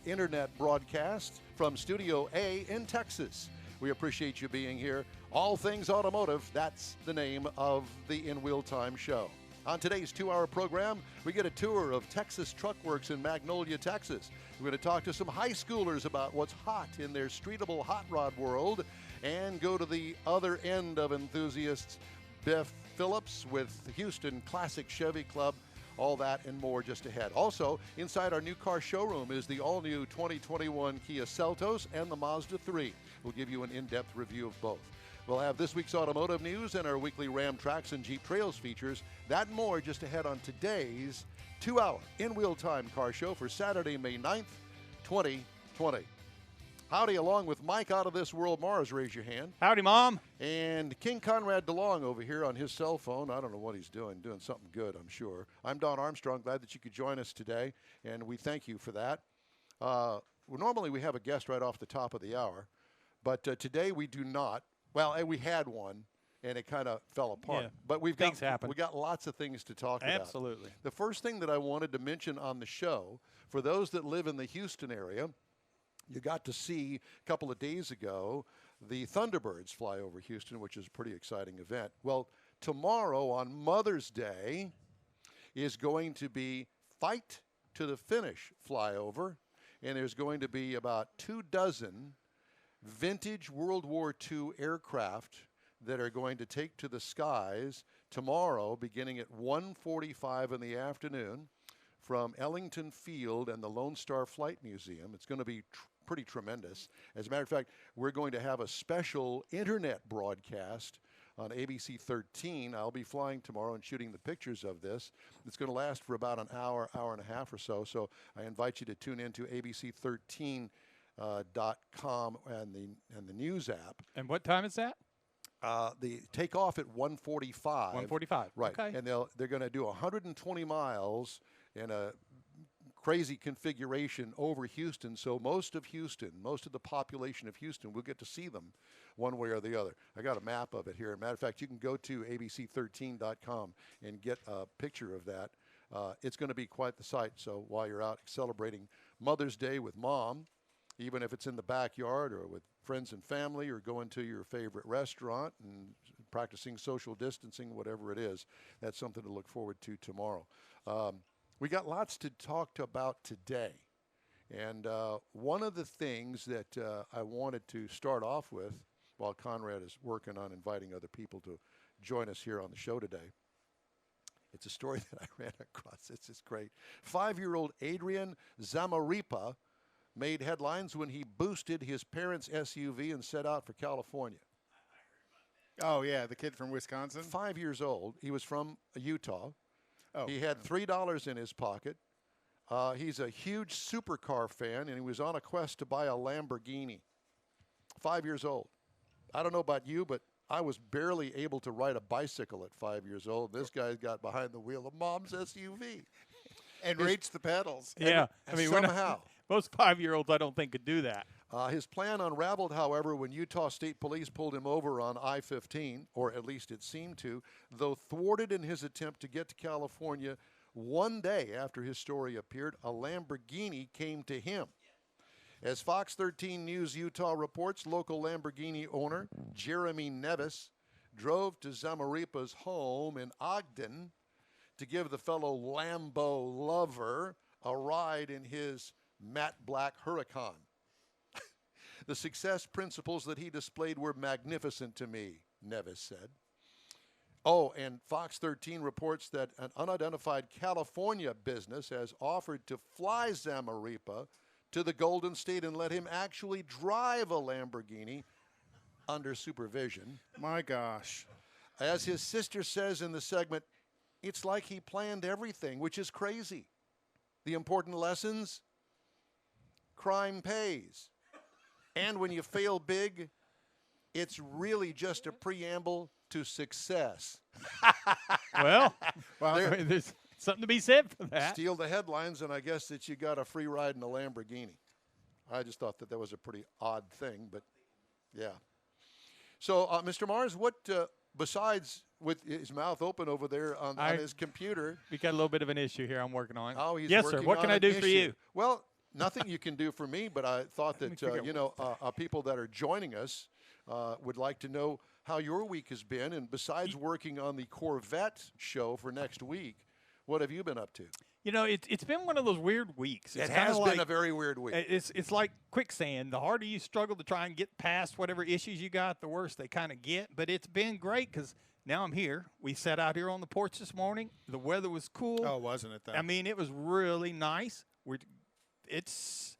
internet broadcast from Studio A in Texas. We appreciate you being here. All Things Automotive, that's the name of the In Wheel Time show. On today's 2-hour program, we get a tour of Texas Truck Works in Magnolia, Texas. We're going to talk to some high schoolers about what's hot in their streetable hot rod world and go to the other end of enthusiasts, Beth Phillips with Houston Classic Chevy Club. All that and more just ahead. Also, inside our new car showroom is the all-new 2021 Kia Seltos and the Mazda 3. We'll give you an in-depth review of both. We'll have this week's automotive news and our weekly Ram Tracks and Jeep Trails features. That and more just ahead on today's 2-hour in-wheel time car show for Saturday, May 9th, 2020. Howdy, along with Mike Out of This World Mars, raise your hand. Howdy, Mom. And King Conrad DeLong over here on his cell phone. I don't know what he's doing something good, I'm sure. I'm Don Armstrong, glad that you could join us today, and we thank you for that. Normally we have a guest right off the top of the hour, but today we do not. Well, we had one, and it kind of fell apart. Yeah. But we got lots of things to talk about. Absolutely. The first thing that I wanted to mention on the show, for those that live in the Houston area, you got to see a couple of days ago the Thunderbirds fly over Houston, which is a pretty exciting event. Well, tomorrow on Mother's Day is going to be Fight to the Finish flyover, and there's going to be about 24 vintage World War II aircraft that are going to take to the skies tomorrow, beginning at 1:45 in the afternoon from Ellington Field and the Lone Star Flight Museum. It's going to be pretty tremendous. As a matter of fact, we're going to have a special internet broadcast on ABC 13. I'll be flying tomorrow and shooting the pictures of this. It's going to last for about an hour, hour and a half or so. So I invite you to tune in to ABC13.com and the news app. And what time is that? The takeoff at 1:45. 1:45. Right. Okay. And they're going to do 120 miles in a crazy configuration over Houston. So most of the population of Houston will get to see them one way or the other. I got a map of it here. As a matter of fact, you can go to ABC13.com and get a picture of that. It's going to be quite the sight. So while you're out celebrating Mother's Day with Mom, even if it's in the backyard or with friends and family or going to your favorite restaurant and practicing social distancing, whatever it is, that's something to look forward to tomorrow. We got lots to talk about today. And one of the things that I wanted to start off with, while Conrad is working on inviting other people to join us here on the show today, it's a story that I ran across. It's just great. 5-year-old Adrian Zamarripa made headlines when he boosted his parents' SUV and set out for California. Oh, yeah, the kid from Wisconsin? 5 years old. He was from Utah. Oh, he had $3 in his pocket. He's a huge supercar fan, and he was on a quest to buy a Lamborghini. 5 years old. I don't know about you, but I was barely able to ride a bicycle at 5 years old. This guy got behind the wheel of Mom's SUV. And reached the pedals. Yeah. I mean, somehow. Most 5-year-olds, I don't think, could do that. His plan unraveled, however, when Utah State Police pulled him over on I-15, or at least it seemed to, though thwarted in his attempt to get to California. One day after his story appeared, a Lamborghini came to him. As Fox 13 News Utah reports, local Lamborghini owner Jeremy Nevis drove to Zamarripa's home in Ogden to give the fellow Lambo lover a ride in his matte black Huracan. The success principles that he displayed were magnificent to me, Nevis said. Oh, and Fox 13 reports that an unidentified California business has offered to fly Zamarripa to the Golden State and let him actually drive a Lamborghini under supervision. My gosh. As his sister says in the segment, it's like he planned everything, which is crazy. The important lessons: crime pays. And when you fail big, it's really just a preamble to success. Well, there's something to be said for that. Steal the headlines, and I guess that you got a free ride in a Lamborghini. I just thought that was a pretty odd thing, but yeah. So, Mr. Mars, what, besides with his mouth open over there on his computer. We got a little bit of an issue here I'm working on. Oh, he's yes, working sir. What on can I an do for issue. you? Well, nothing you can do for me, but I thought me that, figure out people that are joining us would like to know how your week has been. And besides working on the Corvette show for next week, what have you been up to? It's been one of those weird weeks. It's It kinda has been like- a very weird week. It's like quicksand. The harder you struggle to try and get past whatever issues you got, the worse they kind of get. But it's been great because now I'm here. We sat out here on the porch this morning. The weather was cool. Oh, wasn't it? Though? I mean, it was really nice. It's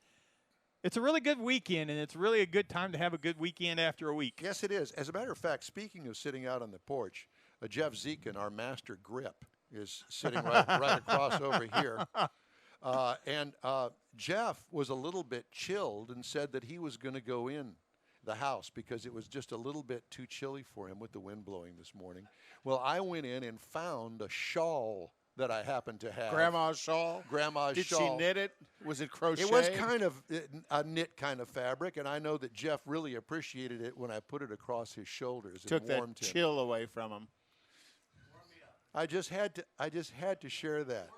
a really good weekend, and it's really a good time to have a good weekend after a week. Yes, it is. As a matter of fact, speaking of sitting out on the porch, Jeff Zekin, our master grip, is sitting right across over here. And Jeff was a little bit chilled and said that he was going to go in the house because it was just a little bit too chilly for him with the wind blowing this morning. Well, I went in and found a shawl that I happened to have. Grandma's shawl. Grandma's Did shawl. she knit it? Was it crochet? It was kind of a knit kind of fabric, and I know that Jeff really appreciated it when I put it across his shoulders Took and that warmed him. chill away from him. I just had to share that.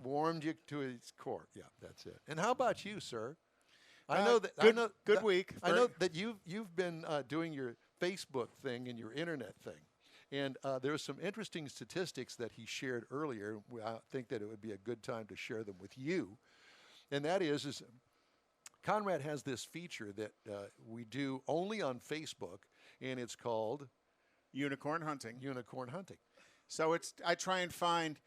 Warmed you to its core. Yeah, that's it. And how about you, sir? I know that. Good week. I know that you've been doing your Facebook thing and your internet thing, and there were some interesting statistics that he shared earlier. I think that it would be a good time to share them with you, and that is Conrad has this feature that we do only on Facebook, and it's called Unicorn hunting. unicorn hunting. So I try and find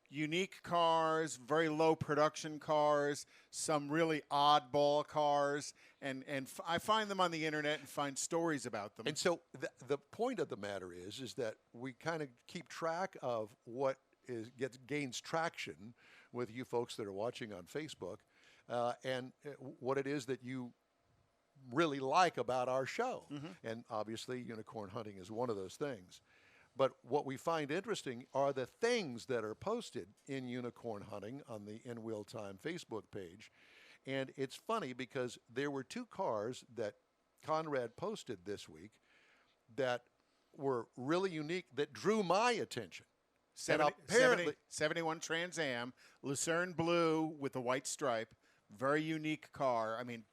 unique cars, very low production cars, some really oddball cars, and I find them on the internet and find stories about them. And so the point of the matter is that we kind of keep track of what gains traction with you folks that are watching on Facebook, and what it is that you really like about our show. And obviously, unicorn hunting is one of those things. But what we find interesting are the things that are posted in unicorn hunting on the In Wheel Time Facebook page. And it's funny because there were two cars that Conrad posted this week that were really unique, that drew my attention. 71 Trans Am, Lucerne blue with a white stripe, very unique car. I mean,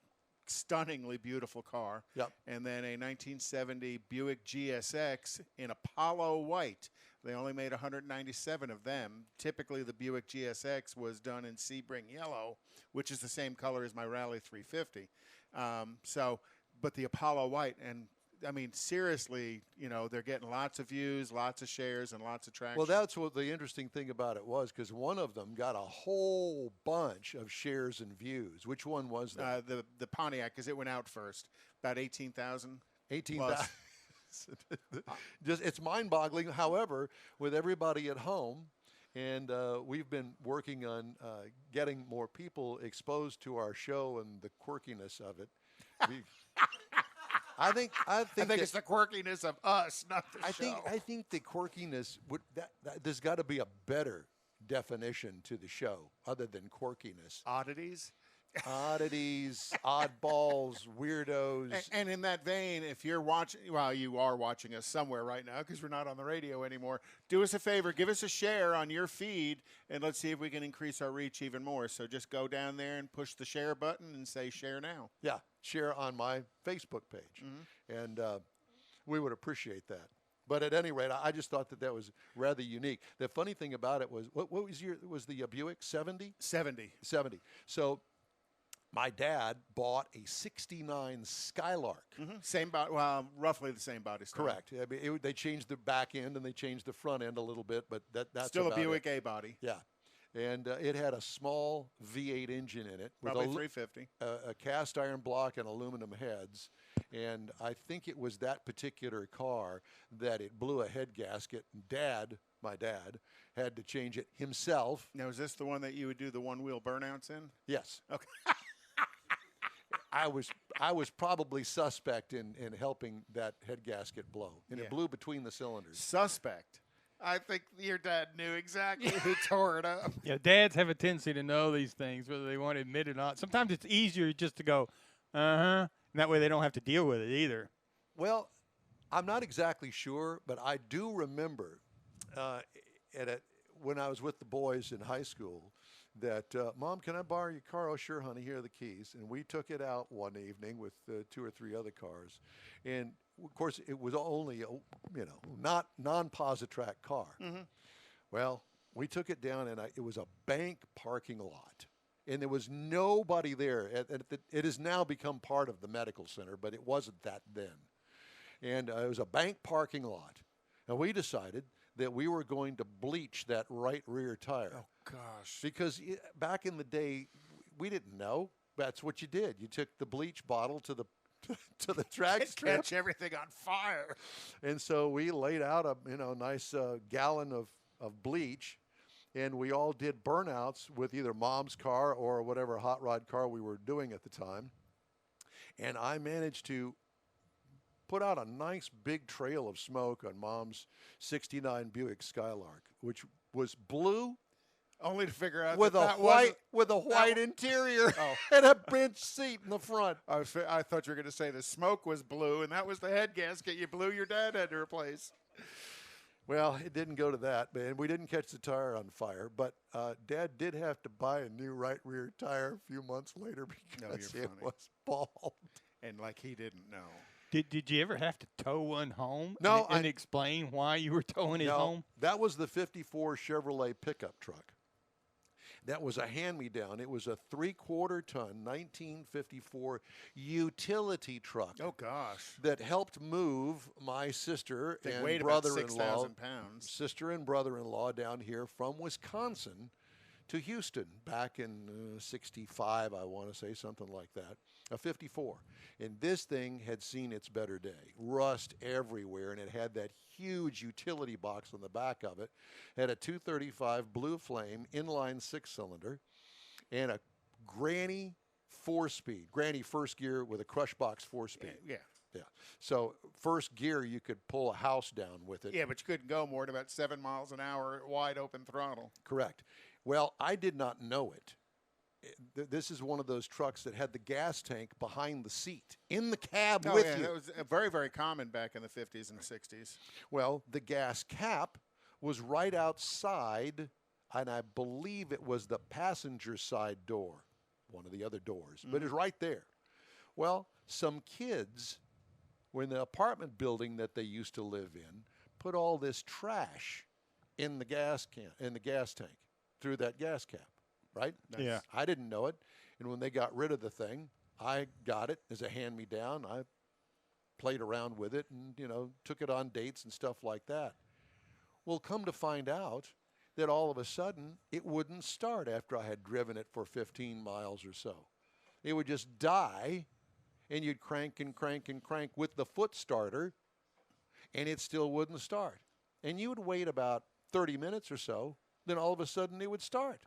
stunningly beautiful car. Yep. And then a 1970 Buick GSX in Apollo white. They only made 197 of them. Typically, the Buick GSX was done in Sebring yellow, which is the same color as my Rally 350. But the Apollo white, and I mean, seriously, they're getting lots of views, lots of shares, and lots of traction. Well, that's what the interesting thing about it was, because one of them got a whole bunch of shares and views. Which one was that? The Pontiac, because it went out first, about 18,000. 18,000. It's mind-boggling. However, with everybody at home, and we've been working on getting more people exposed to our show and the quirkiness of it. I think it's the quirkiness of us, not the show. I think the quirkiness there's got to be a better definition to the show other than quirkiness. Oddities, oddballs, weirdos. And in that vein, if you're watching, well, you are watching us somewhere right now because we're not on the radio anymore. Do us a favor, give us a share on your feed, and let's see if we can increase our reach even more. So just go down there and push the share button and say share now. Yeah, share on my Facebook page, and we would appreciate that. But at any rate, I just thought that was rather unique. The funny thing about it was, what was the Buick 70? 70. So my dad bought a '69 Skylark. Same body, well, roughly the same body style. Correct. I mean, they changed the back end and they changed the front end a little bit, but that's still about a Buick it. A body. Yeah, and it had a small V8 engine in it with Probably 350. a cast iron block and aluminum heads. And I think it was that particular car that it blew a head gasket. My dad, had to change it himself. Now, is this the one that you would do the one-wheel burnouts in? Yes. Okay. I was probably suspect in helping that head gasket blow, and Yeah. it blew between the cylinders. Suspect. I think your dad knew exactly who tore it up. Yeah, dads have a tendency to know these things, whether they want to admit it or not. Sometimes it's easier just to go, and that way they don't have to deal with it either. Well, I'm not exactly sure, but I do remember when I was with the boys in high school, that, Mom, can I borrow your car? Oh, sure, honey. Here are the keys. And we took it out one evening with 2 or 3 other cars, and of course it was only a, not non-Positrack car. Well, we took it down, and it was a bank parking lot. And there was nobody there. It has now become part of the medical center, but it wasn't that then. And it was a bank parking lot. And we decided that we were going to bleach that right rear tire. Oh, gosh. Because back in the day, we didn't know. That's what you did. You took the bleach bottle to the to the drag strip. Catch everything on fire. And so we laid out a nice gallon of bleach. And we all did burnouts with either Mom's car or whatever hot rod car we were doing at the time. And I managed to put out a nice big trail of smoke on Mom's 69 Buick Skylark, which was blue Only to figure out with that with a white interior Oh. and a bench seat in the front. I thought you were going to say the smoke was blue, and that was the head gasket you blew your dad had to replace. Well, it didn't go to that, and we didn't catch the tire on fire. But Dad did have to buy a new right rear tire a few months later because you're it funny. was bald. And like he didn't know. Did you ever have to tow one home? No, and explain why you were towing it home? That was the 54 Chevrolet pickup truck. That was a hand-me-down. It was a 3/4-ton 1954 utility truck Oh, gosh. that helped move my sister They and weighed about brother-in-law, 6,000 pounds. sister and brother-in-law down here from Wisconsin to Houston back in 65, I want to say, something like that, a 54. And this thing had seen its better day. Rust everywhere, and it had that huge utility box on the back of it. Had a 235 Blue Flame inline 6-cylinder and a Granny 4-speed, Granny first gear with a crush box 4-speed. Yeah. Yeah. So first gear, you could pull a house down with it. Yeah, but you couldn't go more than about 7 miles an hour at wide open throttle. Correct. Well, I did not know it. This is one of those trucks that had the gas tank behind the seat in the cab with you. That was very, very common back in the 50s and 60s. Well, the gas cap was right outside, and I believe it was the passenger side door, one of the other doors, but it's right there. Well, some kids, in the apartment building that they used to live in, put all this trash in the gas tank through that gas cap, right? Yeah. I didn't know it, and when they got rid of the thing, I got it as a hand-me-down. I played around with it and, took it on dates and stuff like that. Well, come to find out that all of a sudden it wouldn't start after I had driven it for 15 miles or so. It would just die, and you'd crank and crank and crank with the foot starter, and it still wouldn't start. And you would wait about 30 minutes or so, then all of a sudden it would start.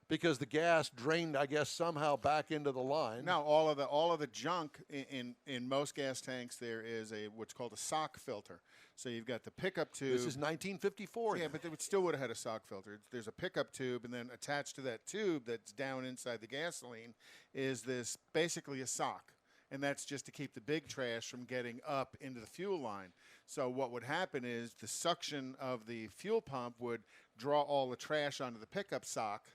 Because the gas drained, I guess, somehow back into the line. Now, all of the junk in most gas tanks, there is what's called a sock filter. So you've got the pickup tube. This is 1954. Yeah, but they still would have had a sock filter. There's a pickup tube, and then attached to that tube that's down inside the gasoline is this basically a sock. And that's just to keep the big trash from getting up into the fuel line. So what would happen is the suction of the fuel pump would draw all the trash onto the pickup sock,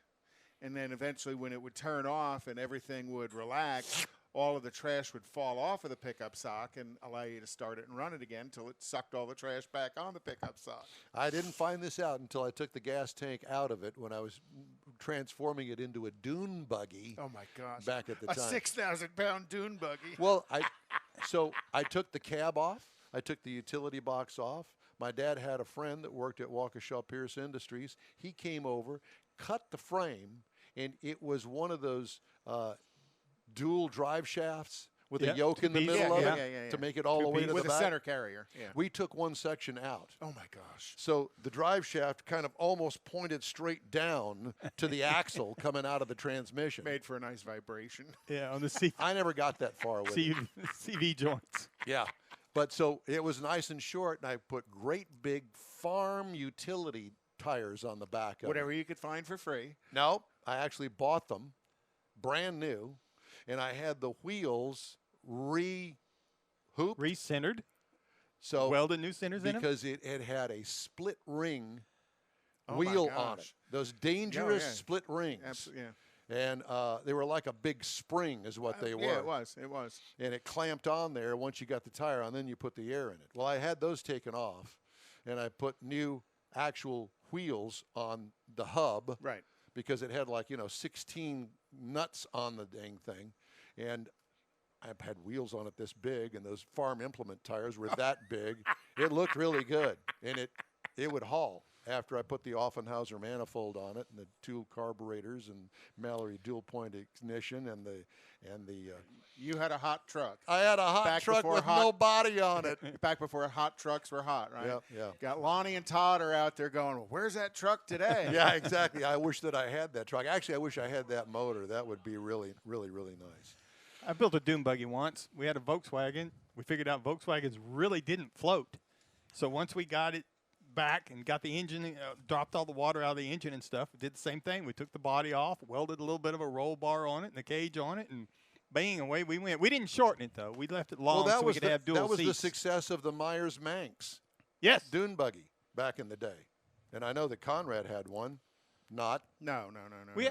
and then eventually when it would turn off and everything would relax, all of the trash would fall off of the pickup sock and allow you to start it and run it again until it sucked all the trash back on the pickup sock. I didn't find this out until I took the gas tank out of it when I was transforming it into a dune buggy. Oh, my gosh. Back at the a time. 6,000-pound dune buggy. Well, so I took the cab off. I took the utility box off. My dad had a friend that worked at Waukesha Pierce Industries. He came over, cut the frame, and it was one of those dual drive shafts with a yoke in the middle of it to make it all the way to with the a back. center carrier. Yeah. We took one section out. Oh, my gosh. So the drive shaft kind of almost pointed straight down to the axle coming out of the transmission. Made for a nice vibration. Yeah, on the I never got that far with it. CV joints. Yeah. But so it was nice and short, and I put great big farm utility tires on the back of Whatever it. you could find for free. No, I actually bought them brand new, and I had the wheels re-hooped. Recentered. So Welded new centers in them. because it had a split ring Oh, my wheel on it. gosh. Those dangerous yeah. split rings. Absolutely. Yeah. And they were like a big spring is what they were. Yeah, it was. It was. And it clamped on there once you got the tire on, then you put the air in it. Well, I had those taken off, and I put new actual wheels on the hub Right. because it had 16 nuts on the dang thing. And I've had wheels on it this big, and those farm implement tires were that big. It looked really good, and it would haul after I put the Offenhauser manifold on it and the two carburetors and Mallory dual point ignition and the You had a hot truck. I had a hot Back truck before with hot- no body on it. Back before hot trucks were hot, right? Yep, yeah. Got Lonnie and Todd are out there going, well, where's that truck today? Yeah, exactly. I wish that I had that truck. Actually, I wish I had that motor. That would be really, really, really nice. I built a dune buggy once. We had a Volkswagen. We figured out Volkswagens really didn't float. So once we got it back and got the engine, dropped all the water out of the engine and stuff, we did the same thing. We took the body off, welded a little bit of a roll bar on it and a cage on it, and bang, away we went. We didn't shorten it, though. We left it long so we could have dual that was the seats. success of the Myers Manx Yes. dune buggy back in the day. And I know that Conrad had one. Not. No.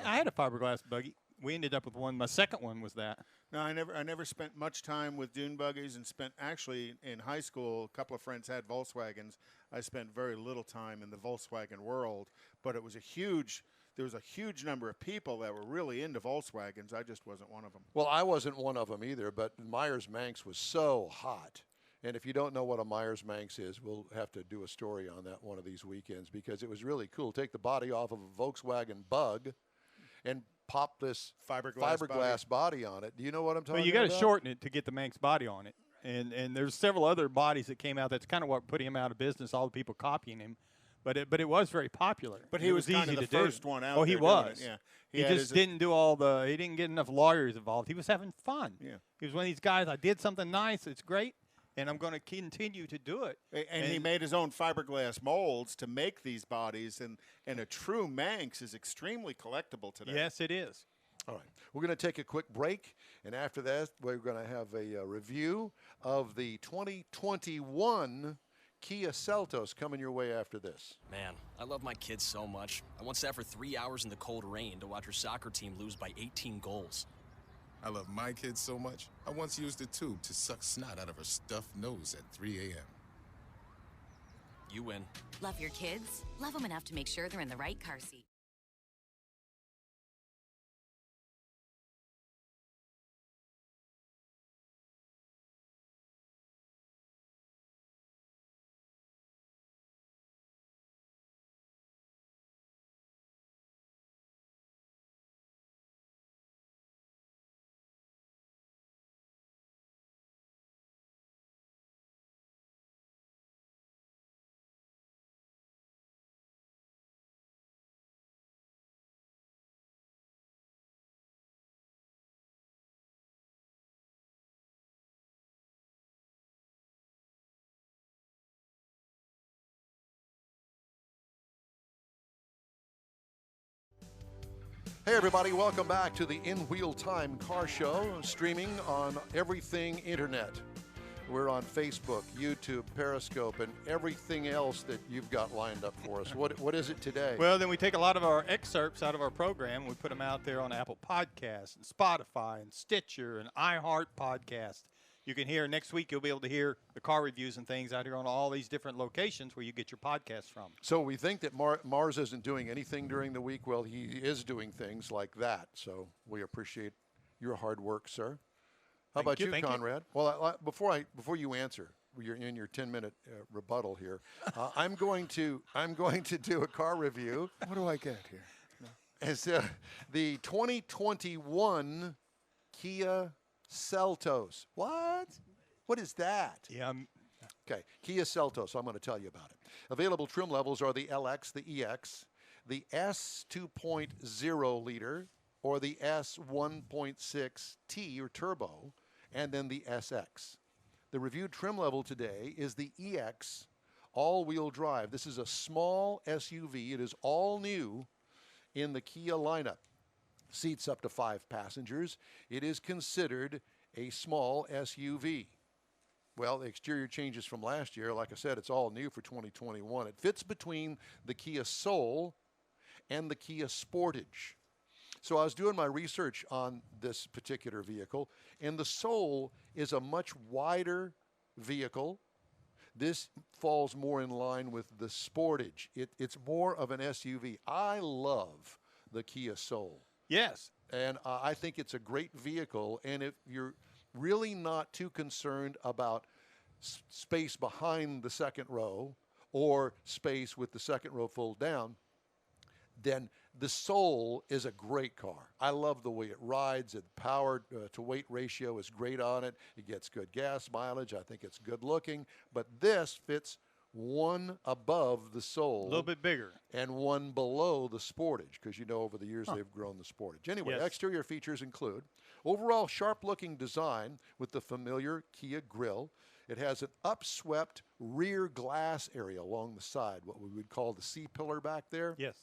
I had a fiberglass buggy. We ended up with one. My second one was that. No, I never spent much time with dune buggies, and spent actually in high school. A couple of friends had Volkswagens. I spent very little time in the Volkswagen world, but there was a huge number of people that were really into Volkswagens. I just wasn't one of them. Well, I wasn't one of them either, but Myers Manx was so hot. And if you don't know what a Myers Manx is, we'll have to do a story on that one of these weekends because it was really cool. Take the body off of a Volkswagen Bug and pop this fiberglass body on it. Do you know what I'm talking about? Well, you got to shorten it to get the Manx body on it. And there's several other bodies that came out. That's kind of what put him out of business. All the people copying him, but it was very popular. But And he it was kind easy of the to do. first one out Oh, there he doing was. it, yeah. He had just his- didn't do he didn't get enough lawyers involved. He was having fun. Yeah. He was one of these guys. I did something nice. It's great, and I'm going to continue to do it. And he made his own fiberglass molds to make these bodies, and a true Manx is extremely collectible today. Yes, it is. All right. We're going to take a quick break, and after that, we're going to have a review of the 2021 Kia Seltos coming your way after this. Man, I love my kids so much. I once sat for 3 hours in the cold rain to watch her soccer team lose by 18 goals. I love my kids so much, I once used a tube to suck snot out of her stuffed nose at 3 a.m. You win. Love your kids? Love them enough to make sure they're in the right car seat. Hey, everybody, welcome back to the In Wheel Time Car Show, streaming on everything internet. We're on Facebook, YouTube, Periscope, and everything else that you've got lined up for us. What is it today? Well, then we take a lot of our excerpts out of our program. We put them out there on Apple Podcasts and Spotify and Stitcher and iHeart Podcast. You can hear next week. You'll be able to hear the car reviews and things out here on all these different locations where you get your podcasts from. So we think that Mars isn't doing anything during the week. Well, he is doing things like that. So we appreciate your hard work, sir. How about you, Thank you. Conrad? Well, before you answer, you're in your 10-minute rebuttal here. I'm going to do a car review. What do I get here? It's the 2021 Kia Seltos. What? What is that? Yeah, Okay, Kia Seltos, I'm going to tell you about it. Available trim levels are the LX, the EX, the S 2.0 liter, or the S 1.6T or turbo, and then the SX. The reviewed trim level today is the EX all-wheel drive. This is a small SUV. It is all new in the Kia lineup. Seats up to 5 passengers. It is considered a small SUV. Well, the exterior changes from last year. Like I said, it's all new for 2021. It fits between the Kia Soul and the Kia Sportage. So I was doing my research on this particular vehicle, and the Soul is a much wider vehicle. This falls more in line with the Sportage. It's more of an SUV. I love the Kia Soul. Yes. And I think it's a great vehicle. And if you're really not too concerned about space behind the second row or space with the second row fold down, then the Soul is a great car. I love the way it rides. The power to weight ratio is great on it. It gets good gas mileage. I think it's good looking. But this fits one above the Soul. A little bit bigger. And one below the Sportage, because you know over the years they've grown the Sportage. Anyway, Yes. exterior features include overall sharp-looking design with the familiar Kia grille. It has an upswept rear glass area along the side, what we would call the C-pillar back there. Yes.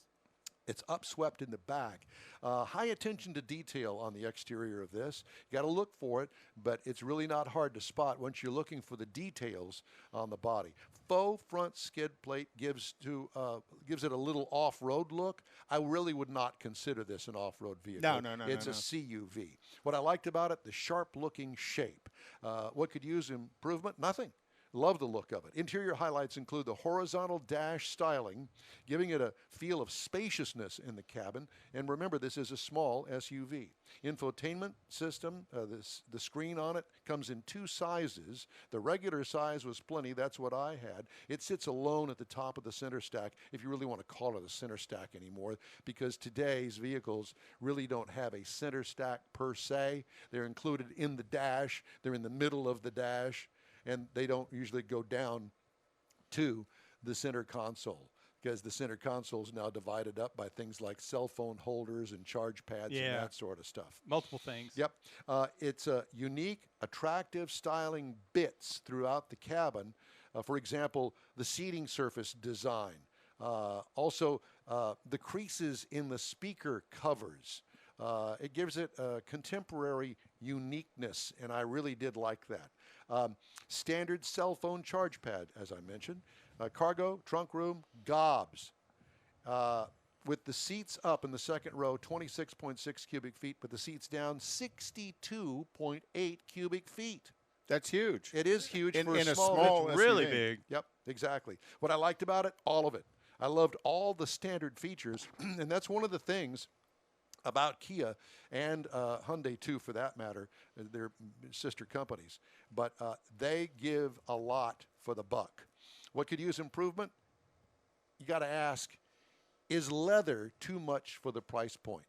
It's upswept in the back. High attention to detail on the exterior of this. You got to look for it, but it's really not hard to spot once you're looking for the details on the body. Faux front skid plate gives it a little off-road look. I really would not consider this an off-road vehicle. No. It's a CUV. What I liked about it, the sharp-looking shape. What could use improvement? Nothing. Love the look of it. Interior highlights include the horizontal dash styling, giving it a feel of spaciousness in the cabin. And remember, this is a small SUV. Infotainment system, the screen on it comes in two sizes. The regular size was plenty. That's what I had. It sits alone at the top of the center stack, if you really want to call it a center stack anymore, because today's vehicles really don't have a center stack per se. They're included in the dash. They're in the middle of the dash. And they don't usually go down to the center console, because the center console is now divided up by things like cell phone holders and charge pads and that sort of stuff. Multiple things. Yep. It's a unique, attractive styling bits throughout the cabin. For example, the seating surface design. Also, the creases in the speaker covers. It gives it a contemporary uniqueness, and I really did like that. Standard cell phone charge pad, as I mentioned. Cargo, trunk room, gobs. With the seats up in the second row, 26.6 cubic feet, but the seats down, 62.8 cubic feet. That's huge. It is huge in for a small. small It's really SUV. big. Yep, exactly. What I liked about it, all of it. I loved all the standard features, and that's one of the things about Kia and Hyundai too, for that matter. They're sister companies, but they give a lot for the buck. What could use improvement? You got to ask, is leather too much for the price point?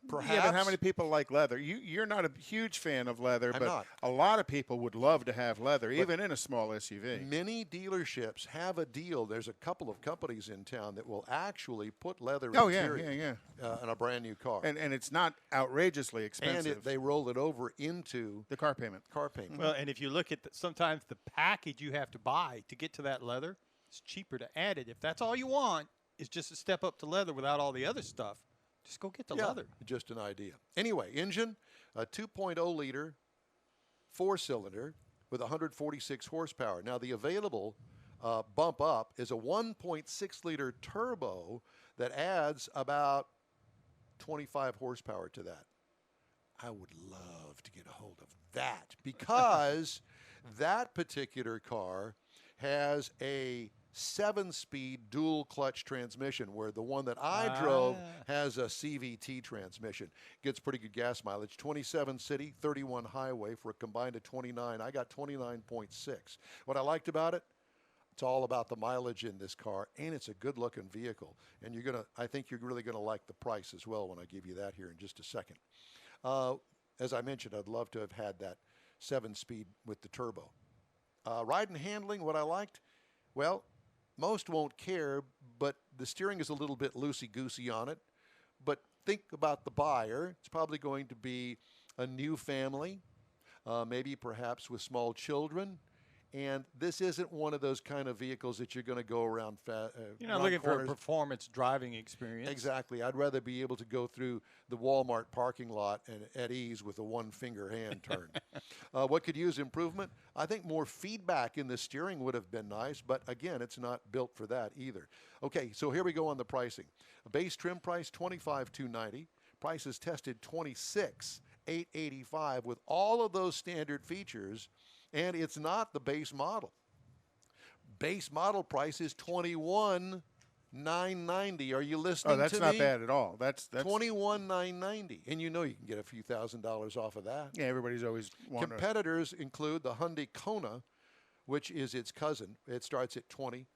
Perhaps. Yeah, but how many people like leather? You're not a huge fan of leather, I'm but not. a lot of people would love to have leather, even in a small SUV. Many dealerships have a deal. There's a couple of companies in town that will actually put leather Oh, interior in a brand new car. And it's not outrageously expensive. they roll it over into the car payment. car payment. Well, and if you look at sometimes the package you have to buy to get to that leather, it's cheaper to add it. If that's all you want, is just a step up to leather without all the other stuff. Just go get the leather. Just an idea. Anyway, engine, a 2.0 liter, 4-cylinder with 146 horsepower. Now, the available bump up is a 1.6 liter turbo that adds about 25 horsepower to that. I would love to get a hold of that, because that particular car has a 7-speed dual clutch transmission, where the one that I drove has a CVT transmission. Gets pretty good gas mileage. 27 city, 31 highway for a combined of 29. I got 29.6. What I liked about it, it's all about the mileage in this car, and it's a good-looking vehicle. And I think you're really gonna like the price as well when I give you that here in just a second. As I mentioned, I'd love to have had that 7-speed with the turbo. Ride and handling, what I liked, well, most won't care, but the steering is a little bit loosey-goosey on it. But think about the buyer. It's probably going to be a new family, maybe perhaps with small children. And this isn't one of those kind of vehicles that you're going to go around You're not around looking for a corners. performance driving experience. Exactly. I'd rather be able to go through the Walmart parking lot and at ease with a one-finger hand turn. What could use improvement? I think more feedback in the steering would have been nice, but again, it's not built for that either. Okay, so here we go on the pricing. Base trim price $25,290. Prices tested $26,885 with all of those standard features, and it's not the base model. Base model price is $21,990. Are you listening to me? Oh, that's not bad at all. That's $21,990, and you know you can get a few $1,000s off of that. Yeah, everybody's always wanting to. Competitors include the Hyundai Kona, which is its cousin. It starts at $20,300.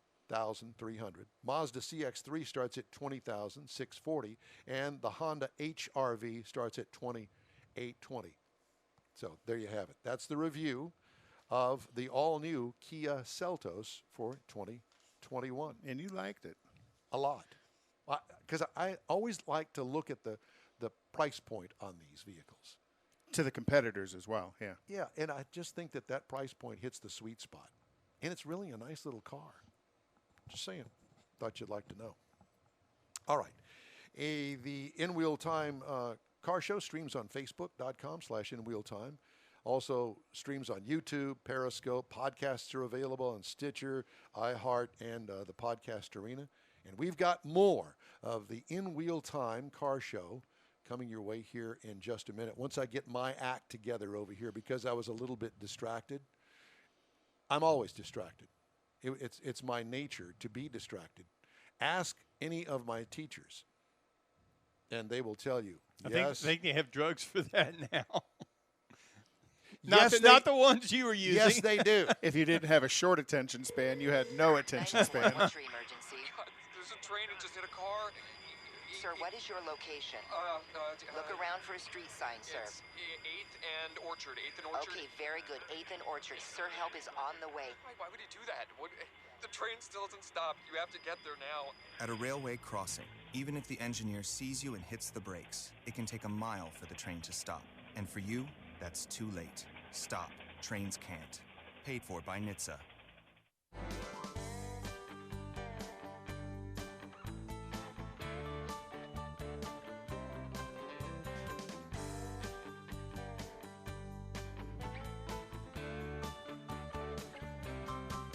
Mazda CX-3 starts at $20,640, and the Honda HR-V starts at $28,220. So there you have it. That's the review of the all-new Kia Seltos for 2021. And you liked it. A lot. Because I always like to look at the price point on these vehicles. To the competitors as well, yeah. Yeah, and I just think that price point hits the sweet spot. And it's really a nice little car. Just saying. Thought you'd like to know. All right. The In Wheel Time car show streams on Facebook.com/InWheelTime. Also streams on YouTube, Periscope. Podcasts are available on Stitcher, iHeart, and the Podcast Arena. And we've got more of the In Wheel Time car show coming your way here in just a minute. Once I get my act together over here, because I was a little bit distracted. I'm always distracted. It's my nature to be distracted. Ask any of my teachers, and they will tell you. I think they have drugs for that now. Yes, not the ones you were using. Yes, they do. If you didn't have a short attention span, you had no attention span. What's your emergency? There's a train that just hit a car. Sir, what is your location? Look around for a street sign, sir. It's 8th and Orchard. 8th and Orchard. Okay, very good. 8th and Orchard. Sir, help is on the way. Why would he do that? The train still hasn't stopped. You have to get there now. At a railway crossing, even if the engineer sees you and hits the brakes, it can take a mile for the train to stop. And for you, that's too late. Stop. Trains can't. Paid for by NHTSA.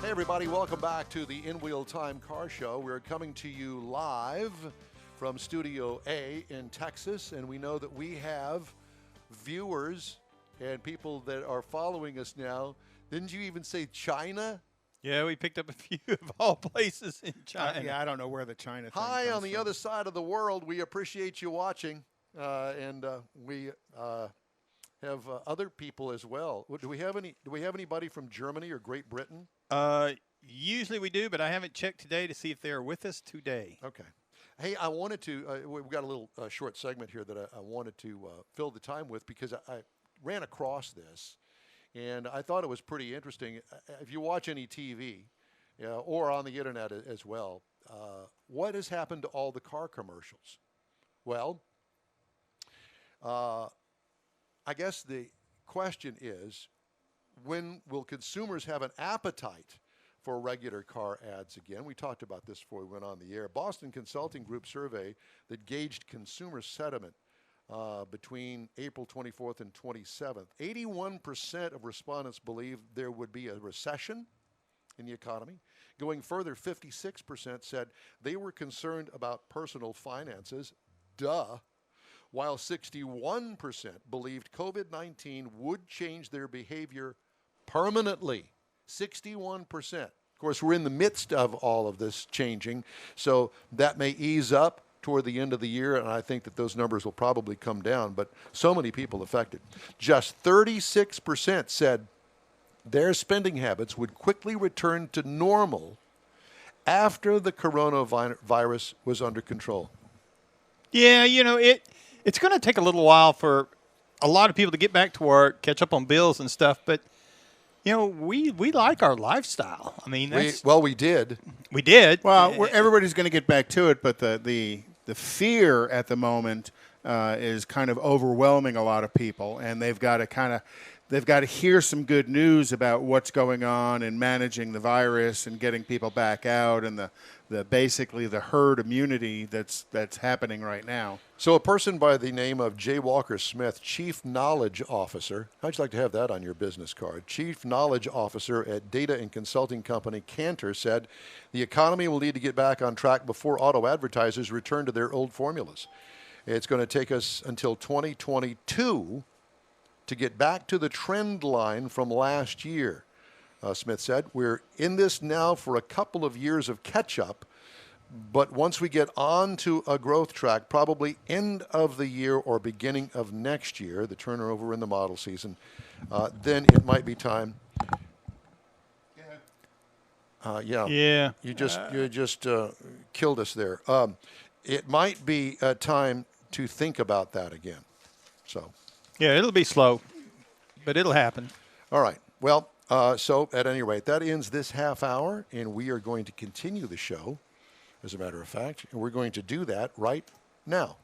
Hey, everybody, welcome back to the In Wheel Time Car Show. We're coming to you live from Studio A in Texas, and we know that we have viewers and people that are following us now. Didn't you even say China? Yeah, we picked up a few of all places in China. Yeah, I don't know where the China thing Hi, comes on the from. other side of the world. We appreciate you watching, and we have other people as well. Do we have anybody from Germany or Great Britain? Usually we do, but I haven't checked today to see if they are with us today. Okay. Hey, I wanted to, we've got a little short segment here that I wanted to fill the time with because I ran across this, and I thought it was pretty interesting. If you watch any TV or on the internet as well, what has happened to all the car commercials? Well, I guess the question is, when will consumers have an appetite for regular car ads again? We talked about this before we went on the air. Boston Consulting Group survey that gauged consumer sentiment between April 24th and 27th. 81% of respondents believe there would be a recession in the economy. Going further, 56% said they were concerned about personal finances. Duh. While 61% believed COVID-19 would change their behavior permanently. 61%. Of course, we're in the midst of all of this changing, so that may ease up toward the end of the year, and I think that those numbers will probably come down, but so many people affected. Just 36% said their spending habits would quickly return to normal after the coronavirus was under control. Yeah, it's going to take a little while for a lot of people to get back to work, catch up on bills and stuff, but we like our lifestyle. I mean, we did. We did. Well, everybody's going to get back to it, but the fear at the moment is kind of overwhelming a lot of people, and they've got to kind of they've got to hear some good news about what's going on and managing the virus and getting people back out and the basically the herd immunity that's happening right now. So a person by the name of Jay Walker Smith, Chief Knowledge Officer, how'd you like to have that on your business card? Chief Knowledge Officer at data and consulting company Cantor said the economy will need to get back on track before auto advertisers return to their old formulas. It's going to take us until 2022 to get back to the trend line from last year. Smith said, we're in this now for a couple of years of catch-up, but once we get on to a growth track, probably end of the year or beginning of next year, the turnover in the model season, then it might be time. Yeah. You just killed us there. It might be time to think about that again. So. Yeah, it'll be slow, but it'll happen. All right. Well, so at any rate, that ends this half hour, and we are going to continue the show, as a matter of fact, and we're going to do that right now.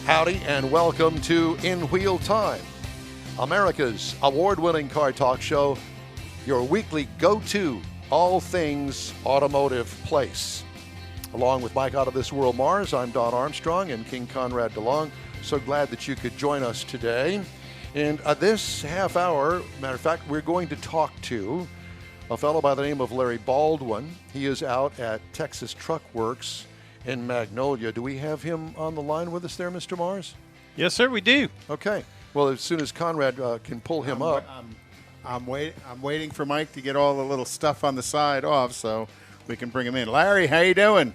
Howdy, and welcome to In Wheel Time, America's award-winning car talk show, your weekly go-to all things automotive place. Along with Mike Out of This World Mars, I'm Don Armstrong and King Conrad DeLong. So glad that you could join us today. And this half hour, matter of fact, we're going to talk to a fellow by the name of Larry Baldwin. He is out at Texas Truck Works in Magnolia. Do we have him on the line with us there, Mr. Mars? Yes, sir, we do. Okay. Well, as soon as Conrad can pull him up. I'm waiting for Mike to get all the little stuff on the side off so we can bring him in. Larry, how you doing?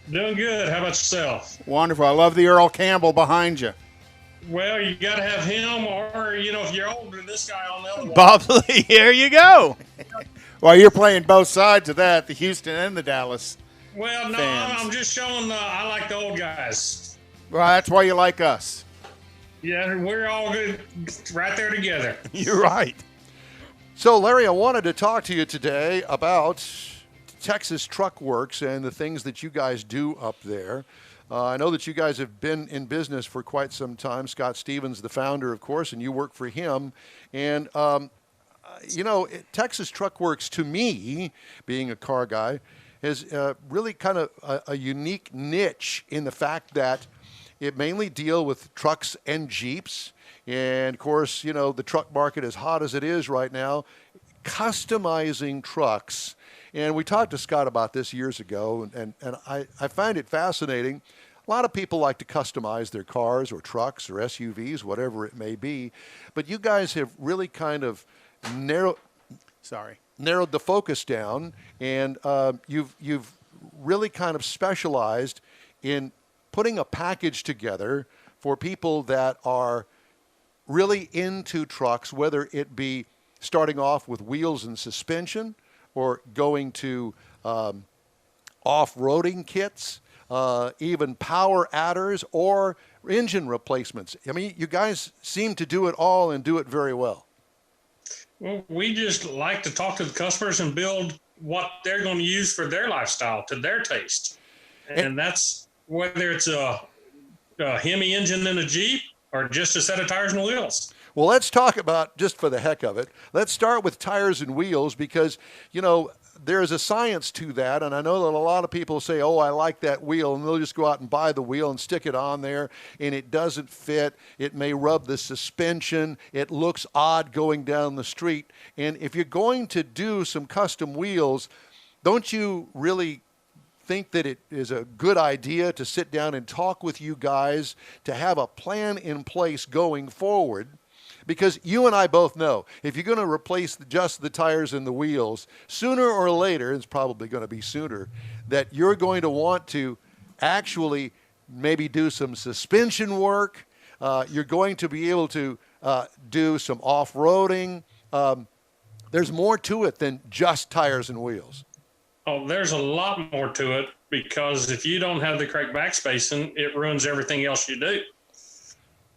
Doing good. How about yourself? Wonderful. I love the Earl Campbell behind you. Well, you got to have him, or if you're older than this guy on the other one. Bob Lee, here you go. Well, you're playing both sides of that, the Houston and the Dallas. Well, no, fans. I'm just showing I like the old guys. Well, that's why you like us. Yeah, we're all good right there together. You're right. So, Larry, I wanted to talk to you today about Texas Truck Works and the things that you guys do up there. I know that you guys have been in business for quite some time. Scott Stevens, the founder, of course, and you work for him. And, Texas Truck Works, to me, being a car guy, is really kind of a unique niche in the fact that it mainly deal with trucks and Jeeps. And, of course, the truck market, as hot as it is right now, customizing trucks. And we talked to Scott about this years ago, and I find it fascinating. A lot of people like to customize their cars or trucks or SUVs, whatever it may be. But you guys have really kind of narrowed the focus down, and you've really kind of specialized in putting a package together for people that are really into trucks, whether it be starting off with wheels and suspension or going to off-roading kits, even power adders or engine replacements. I mean, you guys seem to do it all and do it very well. Well, we just like to talk to the customers and build what they're going to use for their lifestyle, to their taste. And that's whether it's a Hemi engine in a Jeep or just a set of tires and wheels. Well, let's talk about, just for the heck of it, let's start with tires and wheels because, there's a science to that. And I know that a lot of people say, oh, I like that wheel, and they'll just go out and buy the wheel and stick it on there, and it doesn't fit. It may rub the suspension. It looks odd going down the street. And if you're going to do some custom wheels, don't you really think that it is a good idea to sit down and talk with you guys to have a plan in place going forward? Because you and I both know, if you're going to replace just the tires and the wheels, sooner or later, it's probably going to be sooner, that you're going to want to actually maybe do some suspension work. You're going to be able to do some off-roading. There's more to it than just tires and wheels. Oh, there's a lot more to it because if you don't have the correct backspacing, it ruins everything else you do.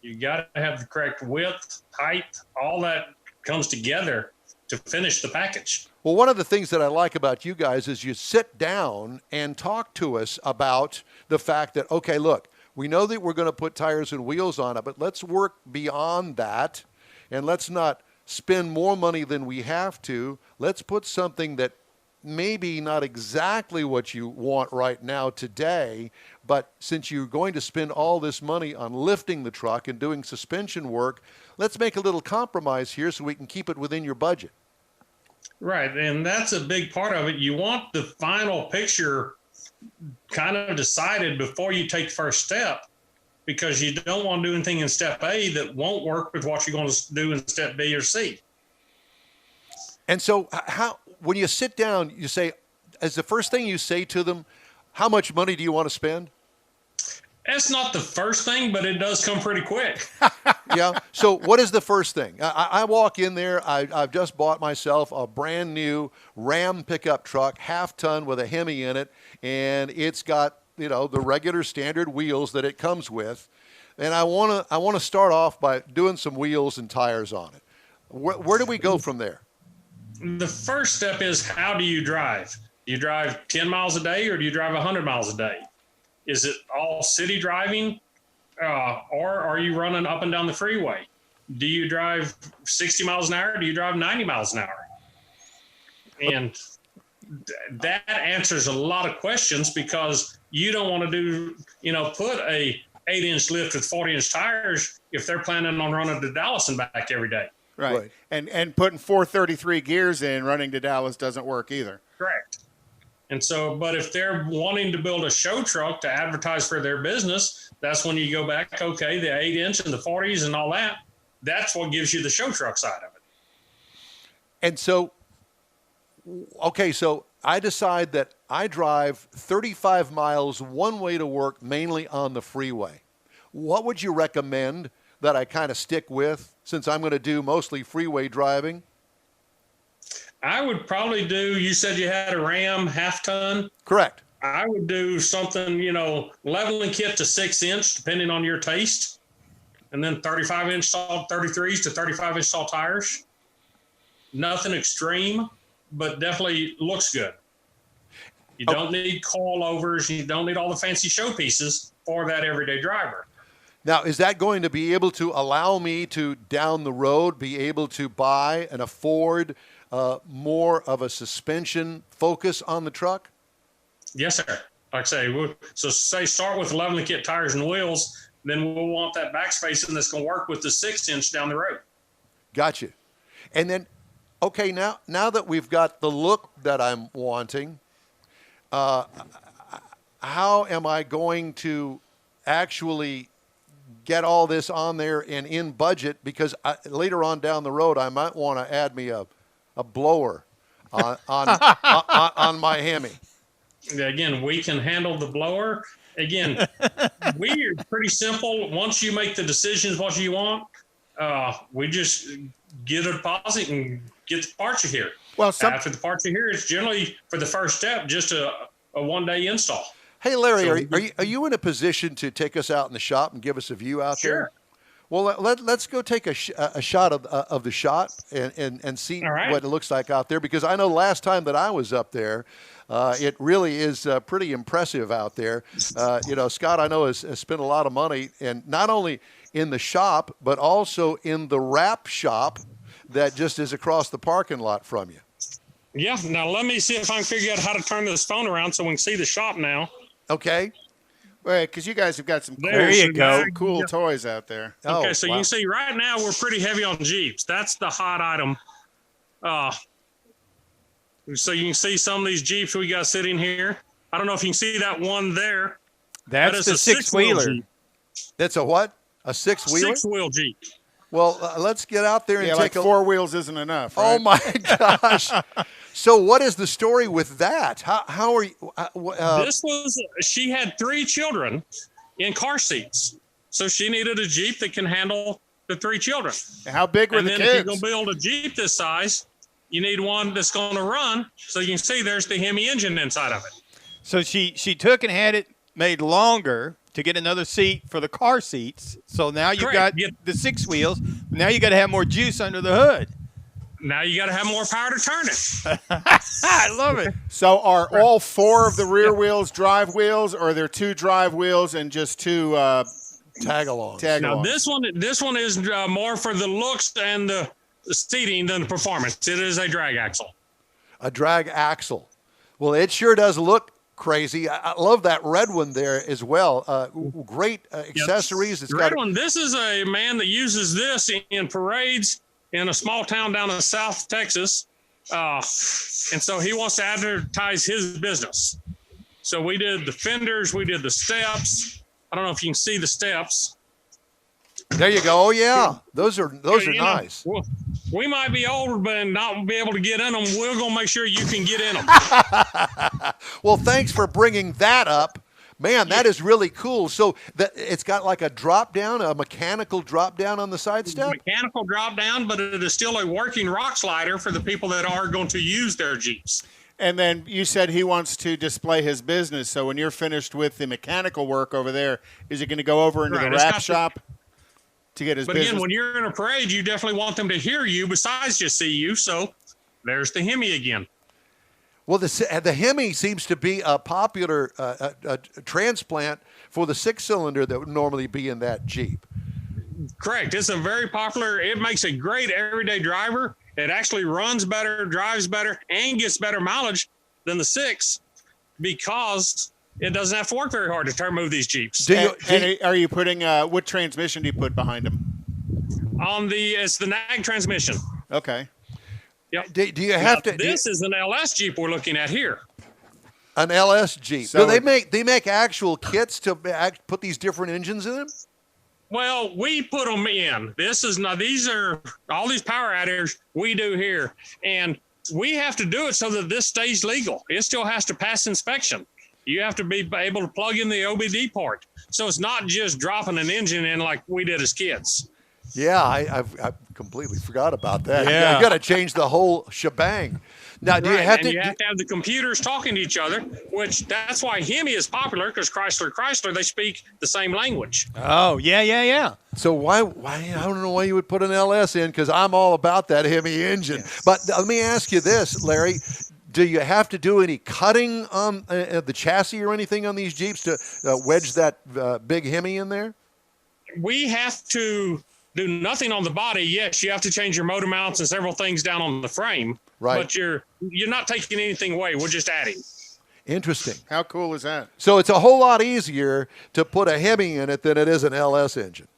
You got to have the correct width, height, all that comes together to finish the package. Well, one of the things that I like about you guys is you sit down and talk to us about the fact that, okay, look, We know that we're going to put tires and wheels on it, but let's work beyond that, and let's not spend more money than we have to. Let's put something that maybe not exactly what you want right now today, but since you're going to spend all this money on lifting the truck and doing suspension work, let's make a little compromise here so we can keep it within your budget. Right, and that's a big part of it. You want the final picture kind of decided before you take first step, because you don't want to do anything in step A that won't work with what you're going to do in step B or C. And so when you sit down, you say, as the first thing you say to them, how much money do you want to spend? That's not the first thing, but it does come pretty quick. Yeah. So what is the first thing? I walk in there. I've just bought myself a brand new Ram pickup truck, half-ton with a Hemi in it, and it's got, the regular standard wheels that it comes with. And I want to start off by doing some wheels and tires on it. Where do we go from there? The first step is, how do you drive? Do you drive 10 miles a day or do you drive 100 miles a day? Is it all city driving, or are you running up and down the freeway? Do you drive 60 miles an hour or do you drive 90 miles an hour? And that answers a lot of questions, because you don't want to do, put a 8-inch lift with 40-inch tires if they're planning on running to Dallas and back every day. Right. And putting 433 gears in running to Dallas doesn't work either. Correct. And so, but if they're wanting to build a show truck to advertise for their business, that's when you go back, okay, the 8-inch and the 40s and all that, that's what gives you the show truck side of it. And so, okay, so I decide that I drive 35 miles one way to work, mainly on the freeway. What would you recommend that I kind of stick with, since I'm going to do mostly freeway driving? I would probably do, you said you had a Ram half-ton? Correct. I would do something, leveling kit to 6-inch, depending on your taste, and then 35-inch tall 33s to 35-inch tall tires. Nothing extreme, but definitely looks good. You don't need coilovers. You don't need all the fancy showpieces for that everyday driver. Now, is that going to be able to allow me to, down the road, be able to buy and afford more of a suspension focus on the truck? Yes, sir. Like I say, start with leveling kit tires and wheels, then we'll want that back spacing that's going to work with the 6-inch down the road. Gotcha. And then, okay, now that we've got the look that I'm wanting, how am I going to actually get all this on there and in budget? Because later on down the road, I might want to add me a blower on my Hemi. Again, we can handle the blower. Again, we're pretty simple. Once you make the decisions what you want, we just get a deposit and get the parts you here. Well, after the parts you here, it's generally, for the first step, just a one-day install. Hey, Larry, are you in a position to take us out in the shop and give us a view out there? Well, let's go take a shot of the shop and see what it looks like out there, because I know last time that I was up there, it really is pretty impressive out there. Scott, I know, has spent a lot of money, and not only in the shop, but also in the wrap shop that just is across the parking lot from you. Yeah. Now, let me see if I can figure out how to turn this phone around so we can see the shop now. Okay. Right, because you guys have got some cool toys out there. Okay, so you can see right now we're pretty heavy on Jeeps. That's the hot item. So you can see some of these Jeeps we got sitting here. I don't know if you can see that one there. That's the six-wheeler. That's a what? A six-wheeler? Six-wheel Jeep. Well, let's get out there and take a 4 wheels isn't enough. Right? Oh my gosh! So what is the story with that? How are you? This was, she had 3 children in car seats, so she needed a Jeep that can handle the 3 children. How big were the kids? If you're gonna build a Jeep this size, you need one that's going to run. So you can see there's the Hemi engine inside of it. So she took and had it made longer to get another seat for the car seats. So now you got the 6 wheels. Now you got to have more juice under the hood. Now you got to have more power to turn it. I love it. So are all 4 of the rear wheels drive wheels, or are there 2 drive wheels and just 2 tag-alongs? Now this one is more for the looks and the seating than the performance. It is a drag axle. A drag axle. Well, it sure does look crazy. I love that red one there as well. Great accessories. It's red one. This is a man that uses this in parades in a small town down in South Texas. And so he wants to advertise his business. So we did the fenders, we did the steps. I don't know if you can see the steps. There you go. Oh yeah, those are nice. We might be old but not be able to get in them. We're gonna make sure you can get in them. Well, thanks for bringing that up. Man, that is really cool. So it's got like a drop down, a mechanical drop down on the side step? Mechanical drop down, but it is still a working rock slider for the people that are going to use their Jeeps. And then you said he wants to display his business. So when you're finished with the mechanical work over there, is it going to go over into the wrap shop to get his business? But again, when you're in a parade, you definitely want them to hear you besides just see you. So there's the Hemi again. Well, the Hemi seems to be a popular transplant for the 6-cylinder that would normally be in that Jeep. Correct. It's a very popular. It makes a great everyday driver. It actually runs better, drives better, and gets better mileage than the 6 because it doesn't have to work very hard to turn move these Jeeps. Are you putting what transmission do you put behind them? It's the NAG transmission. Okay. Yep. Do you have to? This is an LS Jeep we're looking at here. An LS Jeep. So do they make actual kits to put these different engines in them? Well, we put them in. These are all these power adders we do here, and we have to do it so that this stays legal. It still has to pass inspection. You have to be able to plug in the OBD part, so it's not just dropping an engine in like we did as kids. Yeah, I completely forgot about that. Yeah. You got to change the whole shebang. Now, do you have to? You have to have the computers talking to each other, which that's why Hemi is popular because Chrysler, they speak the same language. Oh, yeah. So why? I don't know why you would put an LS in because I'm all about that Hemi engine. Yes. But let me ask you this, Larry. Do you have to do any cutting on the chassis or anything on these Jeeps to wedge that big Hemi in there? We have to do nothing on the body. Yes, you have to change your motor mounts and several things down on the frame. Right. But you're not taking anything away. We're just adding. Interesting. How cool is that? So it's a whole lot easier to put a Hemi in it than it is an LS engine.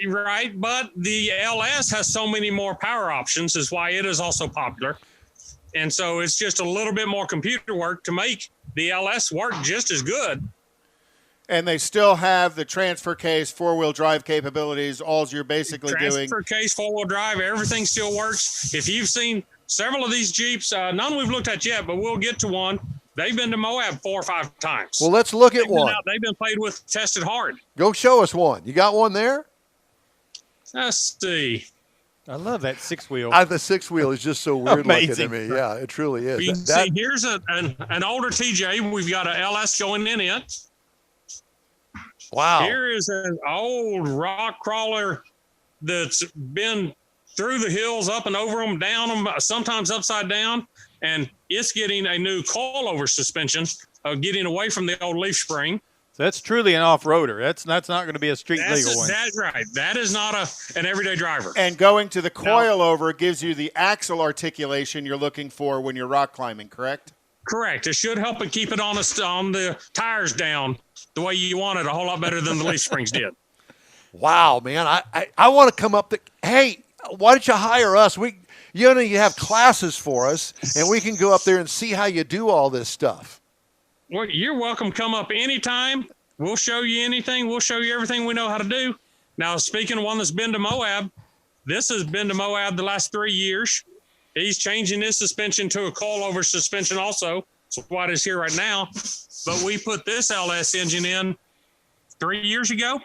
Right, but the LS has so many more power options is why it is also popular. And so it's just a little bit more computer work to make the LS work just as good. And they still have the transfer case, 4-wheel drive capabilities. All you're basically doing. Transfer case, 4-wheel drive, everything still works. If you've seen several of these Jeeps, none we've looked at yet, but we'll get to one. They've been to Moab 4 or 5 times. Well, let's look at one. They've been played with, tested hard. Go show us one. You got one there? Let's see. I love that 6-wheel. The 6-wheel is just so weird looking to me. Yeah, it truly is. You can see here's an older TJ. We've got a LS going in it. Wow. Here is an old rock crawler that's been through the hills, up and over them, down them, sometimes upside down, and it's getting a new coilover suspension, getting away from the old leaf spring. So that's truly an off-roader. That's not going to be a street legal one. That's right. That is not an everyday driver. And going to the coilover gives you the axle articulation you're looking for when you're rock climbing, correct? Correct. It should help it keep it on the tires down the way you want it a whole lot better than the leaf springs did. Wow, man. I want to come up hey, why don't you hire us? You have classes for us, and we can go up there and see how you do all this stuff. Well, you're welcome. Come up anytime. We'll show you anything. We'll show you everything we know how to do. Now, speaking of one that's been to Moab, this has been to Moab the last 3 years. He's changing his suspension to a coilover suspension also. That's why it is here right now. But we put this LS engine in 3 years ago.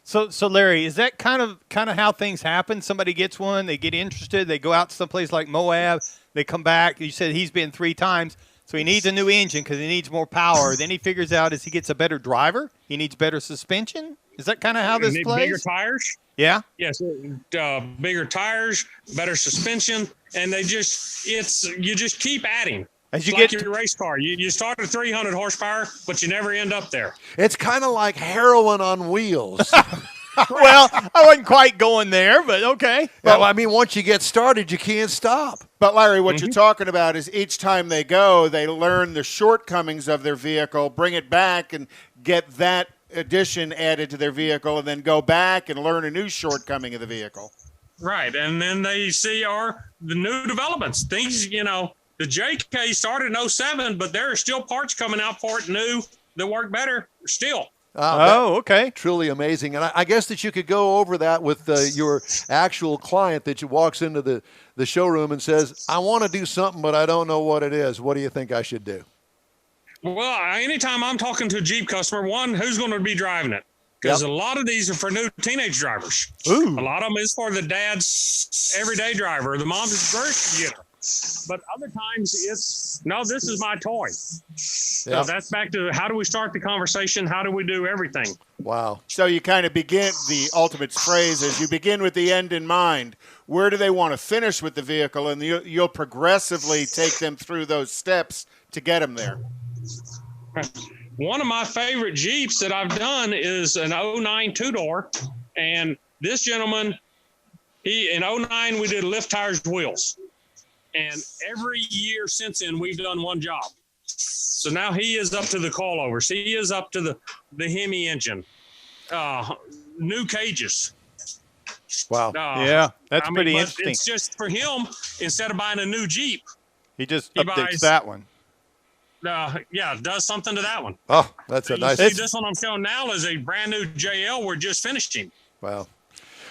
So Larry, is that kind of how things happen? Somebody gets one, they get interested, they go out to someplace like Moab, they come back. You said he's been 3 times, so he needs a new engine because he needs more power. Then he figures out as he gets a better driver, he needs better suspension. Is that kind of how this Need plays? bigger tires. Yeah. Yes, bigger tires, better suspension, and you just keep adding. As you it's like get your race car, you start at 300 horsepower, but you never end up there. It's kind of like heroin on wheels. Well, I wasn't quite going there, but okay. Well, I mean, once you get started, you can't stop. But, Larry, what you're talking about is each time they go, they learn the shortcomings of their vehicle, bring it back, and get that addition added to their vehicle, and then go back and learn a new shortcoming of the vehicle. Right, and then they see the new developments. Things, the JK started in 07, but there are still parts coming out for it new that work better still. Okay. Truly amazing. And I guess that you could go over that with your actual client that walks into the showroom and says, I want to do something, but I don't know what it is. What do you think I should do? Well, anytime I'm talking to a Jeep customer, one, who's going to be driving it? Because a lot of these are for new teenage drivers. Ooh. A lot of them is for the dad's everyday driver, the mom's grocery getter. But other times this is my toy. So that's back to how do we start the conversation? How do we do everything? Wow. So you kind of begin, the ultimate phrase is you begin with the end in mind. Where do they want to finish with the vehicle? And you'll progressively take them through those steps to get them there. One of my favorite Jeeps that I've done is an 09 two-door. And this gentleman, in 09, we did lift tires, wheels. And every year since then, we've done one job. So now he is up to the coilovers. He is up to the Hemi engine. New cages. Wow. Yeah, that's pretty interesting. It's just for him, instead of buying a new Jeep, he updates that one. Does something to that one. Oh, that's a nice. See, this one I'm showing now is a brand new JL. We're just finishing. Wow.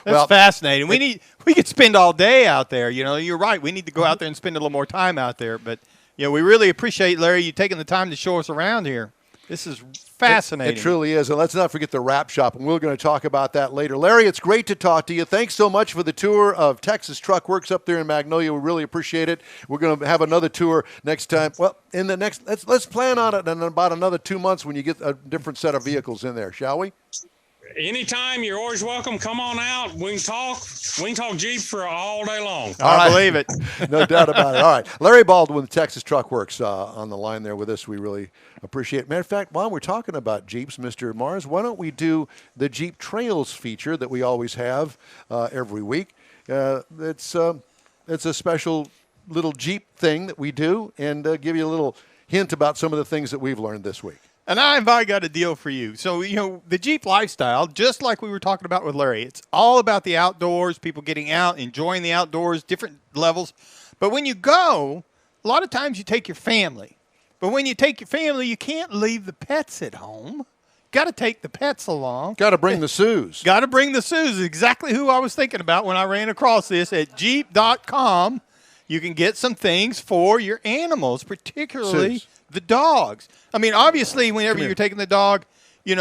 That's fascinating. We could spend all day out there. You're right. We need to go out there and spend a little more time out there. But we really appreciate, Larry, you taking the time to show us around here. This is fascinating. It truly is. And let's not forget the wrap shop, and we're going to talk about that later. Larry, it's great to talk to you. Thanks so much for the tour of Texas Truck Works up there in Magnolia. We really appreciate it. We're going to have another tour next time. Well, let's plan on it in about another 2 months when you get a different set of vehicles in there, shall we? Anytime, you're always welcome. Come on out. We can talk Jeep for all day long. I believe it. No doubt about it. All right. Larry Baldwin, Texas Truck Works, on the line there with us. We really appreciate it. Matter of fact, while we're talking about Jeeps, Mr. Mars, why don't we do the Jeep Trails feature that we always have every week? It's a special little Jeep thing that we do, and give you a little hint about some of the things that we've learned this week. And I've got a deal for you. So, the Jeep lifestyle, just like we were talking about with Larry, it's all about the outdoors, people getting out, enjoying the outdoors, different levels. But when you go, a lot of times you take your family. But when you take your family, you can't leave the pets at home. Got to take the pets along. Got to bring the Sues. Got to bring the Sues. Exactly who I was thinking about when I ran across this at Jeep.com. You can get some things for your animals, particularly Sues. The dogs. I mean, obviously, whenever you're taking the dog, you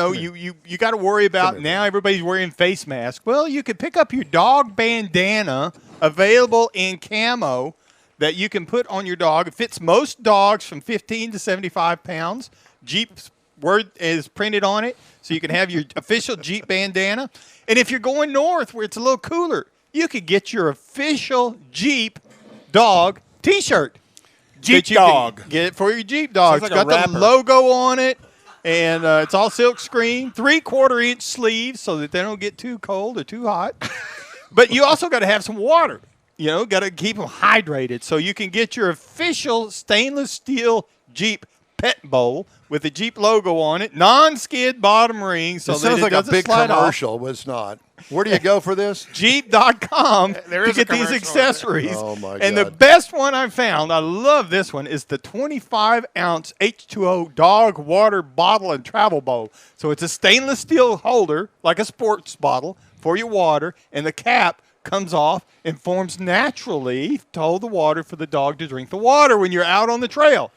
got to worry about now everybody's wearing face masks. Well, you could pick up your dog bandana available in camo that you can put on your dog. It fits most dogs from 15 to 75 pounds. Jeep's word is printed on it, so you can have your official Jeep bandana. And if you're going north where it's a little cooler, you could get your official Jeep dog T-shirt. Jeep dog. Get it for your Jeep dog. Sounds It's like got a the logo on it, and it's all silk screen, 3/4 inch sleeves so that they don't get too cold or too hot. But you also got to have some water. Got to keep them hydrated. So you can get your official stainless steel Jeep pet bowl with the Jeep logo on it, non-skid bottom ring. So it sounds like a big commercial, but it's not. Where do you go for this? Jeep.com There to is a get these commercial accessories. Oh, my And God. the best one I found, I love this one, is the 25-ounce H2O dog water bottle and travel bowl. So it's a stainless steel holder, like a sports bottle, for your water, and the cap comes off and forms naturally to hold the water for the dog to drink the water when you're out on the trail.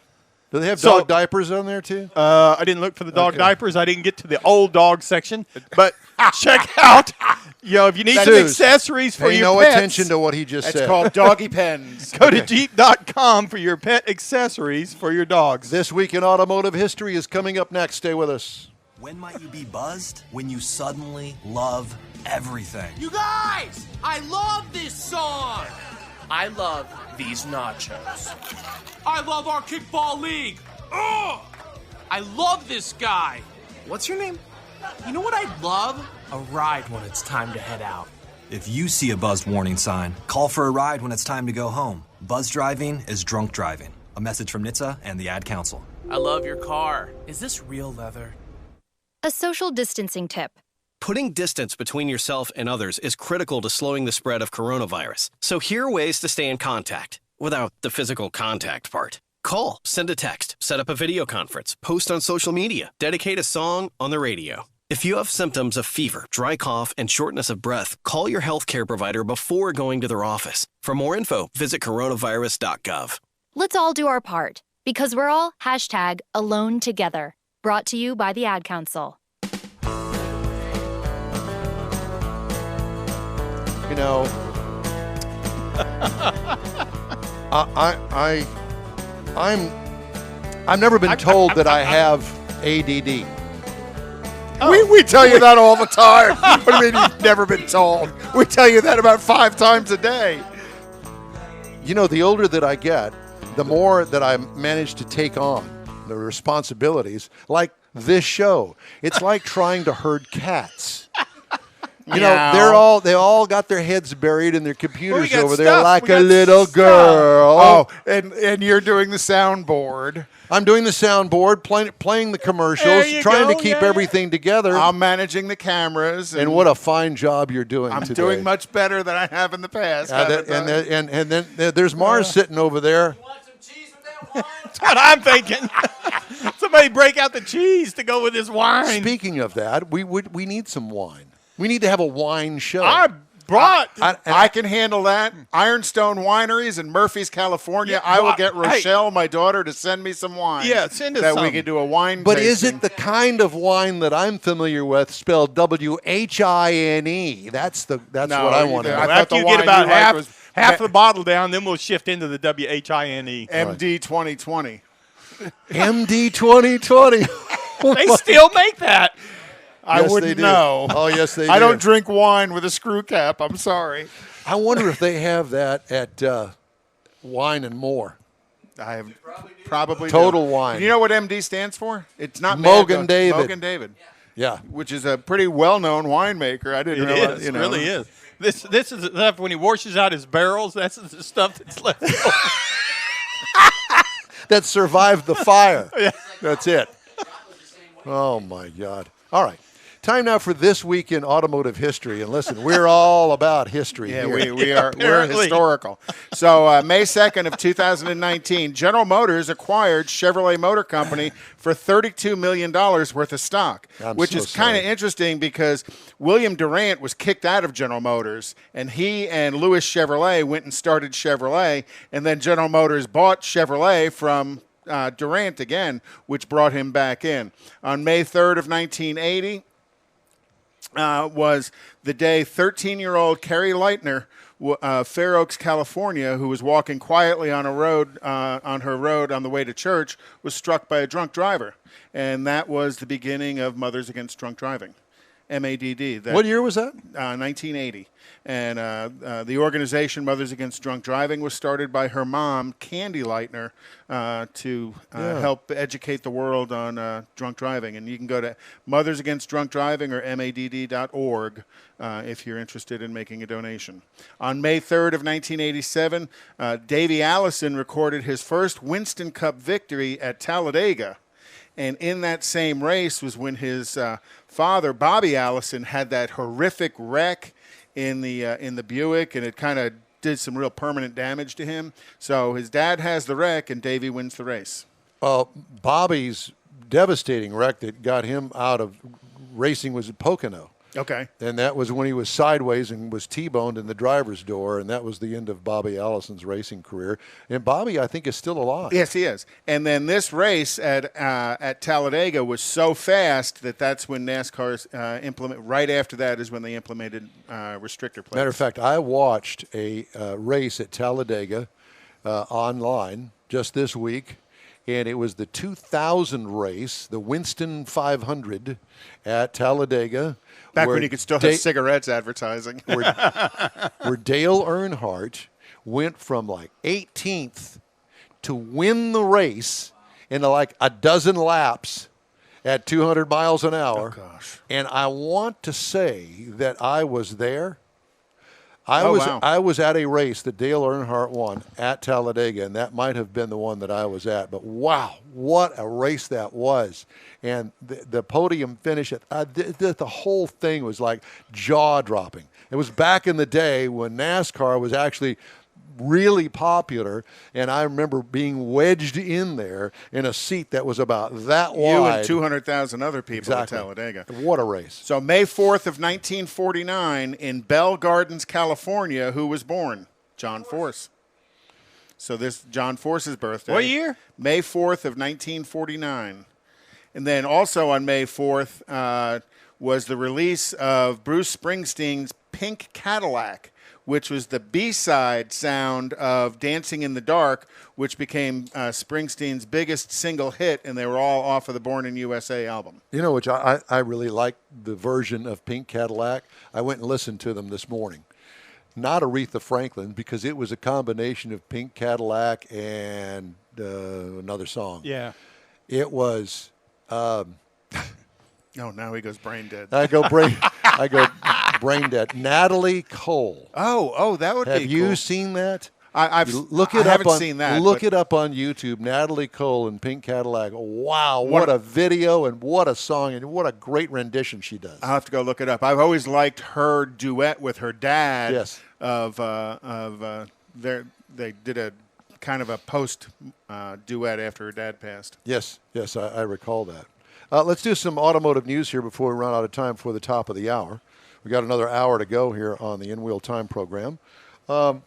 Do they have dog diapers on there, too? I didn't look for the dog diapers. I didn't get to the old dog section. But check out, if you need some accessories for Pay your no pets. attention to what he just said. It's called doggy pens. Go to Jeep.com for your pet accessories for your dogs. This Week in Automotive History is coming up next. Stay with us. When might you be buzzed? When you suddenly love everything. You guys, I love this song. I love these nachos. I love our kickball league. Ugh! I love this guy. What's your name? You know what I'd love? A ride when it's time to head out. If you see a buzzed warning sign, call for a ride when it's time to go home. Buzz driving is drunk driving. A message from NHTSA and the Ad Council. I love your car. Is this real leather? A social distancing tip. Putting distance between yourself and others is critical to slowing the spread of coronavirus. So here are ways to stay in contact without the physical contact part. Call, send a text, set up a video conference, post on social media, dedicate a song on the radio. If you have symptoms of fever, dry cough, and shortness of breath, call your healthcare provider before going to their office. For more info, visit coronavirus.gov. Let's all do our part, because we're all #AloneTogether. Brought to you by the Ad Council. You know, I've never been told that I have ADD. Oh. We tell you that all the time. What do you mean you've never been told? We tell you that about 5 times a day. You know, the older that I get, the more that I manage to take on the responsibilities, like this show. It's like trying to herd cats. You know, they all got their heads buried in their computers over there like a little girl. Oh, and you're doing the soundboard. I'm doing the soundboard, playing the commercials, trying to keep everything together. I'm managing the cameras. And what a fine job you're doing today. I'm doing much better than I have in the past. And then there's Mars sitting over there. That's what I'm thinking. Somebody break out the cheese to go with this wine. Speaking of that, we need some wine. We need to have a wine show. I can handle that. Ironstone Wineries in Murphy's, California. I will get Rochelle, my daughter, to send me some wine. Yeah, send us that some. we can do a wine But tasting. is it the kind of wine that I'm familiar with, spelled WHINE? That's what I want to know. After you get about half the bottle down, then we'll shift into the WHINE. MD 2020. MD 2020. They still make that. I wouldn't know. Oh, yes, they do. I don't drink wine with a screw cap. I'm sorry. I wonder if they have that at Wine and More. I have probably Total Wine. You know what MD stands for? It's not Mogan David. Mogan David. Yeah. Which is a pretty well-known winemaker. I didn't realize. It really is. This is the stuff when he washes out his barrels. That's the stuff that's left over. That survived the fire. Yeah. That's it. Oh, my God. All right. Time now for This Week in Automotive History. And listen, we're all about history Yeah, here. we are. We're historical. So May 2nd of 2019, General Motors acquired Chevrolet Motor Company for $32 million worth of stock, which is kind of interesting because William Durant was kicked out of General Motors, and he and Louis Chevrolet went and started Chevrolet, and then General Motors bought Chevrolet from Durant again, which brought him back in. On May 3rd of 1980, was the day 13-year-old Carrie Leitner, Fair Oaks, California, who was walking quietly on her road on the way to church, was struck by a drunk driver. And that was the beginning of Mothers Against Drunk Driving, MADD. What year was that? 1980. And the organization Mothers Against Drunk Driving was started by her mom, Candy Leitner, to help educate the world on drunk driving. And you can go to Mothers Against Drunk Driving or MADD.org if you're interested in making a donation. On May 3rd of 1987, Davey Allison recorded his first Winston Cup victory at Talladega. And in that same race was when his father, Bobby Allison, had that horrific wreck in the Buick, and it kind of did some real permanent damage to him. So his dad has the wreck, and Davey wins the race. Well, Bobby's devastating wreck that got him out of racing was at Pocono. Okay. And that was when he was sideways and was T-boned in the driver's door, and that was the end of Bobby Allison's racing career. And Bobby, I think, is still alive. Yes, he is. And then this race at Talladega was so fast that's when NASCAR's right after that is when they implemented restrictor plates. Matter of fact, I watched a race at Talladega online just this week, and it was the 2000 race, the Winston 500 at Talladega. Back where when you could still have cigarettes advertising. where Dale Earnhardt went from like 18th to win the race in like a dozen laps at 200 miles an hour. Oh, gosh. And I want to say that I was there. Wow. I was at a race that Dale Earnhardt won at Talladega, and that might have been the one that I was at. But wow, what a race that was. And the podium finish, the whole thing was like jaw-dropping. It was back in the day when NASCAR was actually really popular, and I remember being wedged in there in a seat that was about that wide. You and 200,000 other people Exactly. at Talladega. What a race. So May 4th of 1949 in Bell Gardens, California, who was born? John Force. So this John Force's birthday. What year? May 4th of 1949. And then also on May 4th was the release of Bruce Springsteen's Pink Cadillac, which was the B-side sound of Dancing in the Dark, which became Springsteen's biggest single hit, and they were all off of the Born in USA album. You know, which I really like the version of Pink Cadillac. I went and listened to them this morning. Not Aretha Franklin, because it was a combination of Pink Cadillac and another song. Yeah. It was... Oh, now he goes brain dead. I go brain dead. Natalie Cole. Oh, that would be cool. Have you seen that? I haven't seen that. Look it up on YouTube. Natalie Cole and Pink Cadillac. Wow, what a video and what a song and what a great rendition she does. I'll have to go look it up. I've always liked her duet with her dad. Yes. They did a kind of a post duet after her dad passed. Yes, I recall that. Let's do some automotive news here before we run out of time for the top of the hour. We got another hour to go here on the In-Wheel Time program. What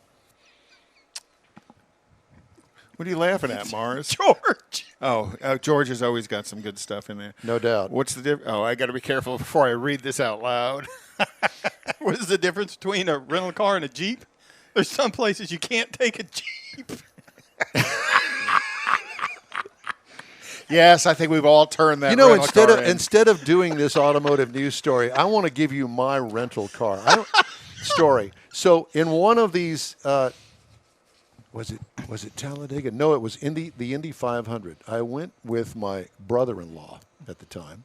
are you laughing at, Morris? George. Oh, George has always got some good stuff in there. No doubt. What's the difference? Oh, I got to be careful before I read this out loud. What is the difference between a rental car and a Jeep? There's some places you can't take a Jeep. Yes, I think we've all turned that. You know, rental car in. instead of doing this automotive news story, I want to give you my rental car story. So in one of these, was it Talladega? No, it was the Indy 500. I went with my brother-in-law at the time,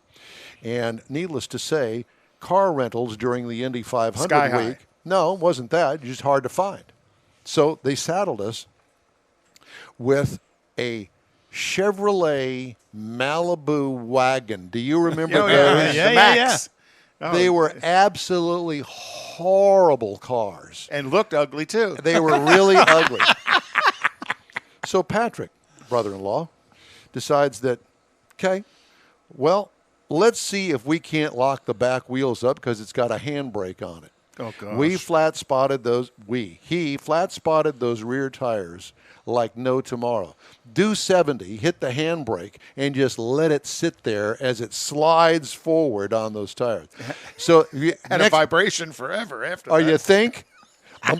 and needless to say, car rentals during the Indy 500 Sky high. week. No, it wasn't that. Just hard to find. So they saddled us with a Chevrolet Malibu wagon. Do you remember those? Yeah. Oh, they were absolutely horrible cars. And looked ugly, too. They were really ugly. So Patrick, brother-in-law, decides that, okay, well, let's see if we can't lock the back wheels up because it's got a handbrake on it. Oh, gosh. He flat spotted those rear tires like no tomorrow. Do 70, hit the handbrake, and just let it sit there as it slides forward on those tires. So Had a vibration forever after that. Oh, you think? I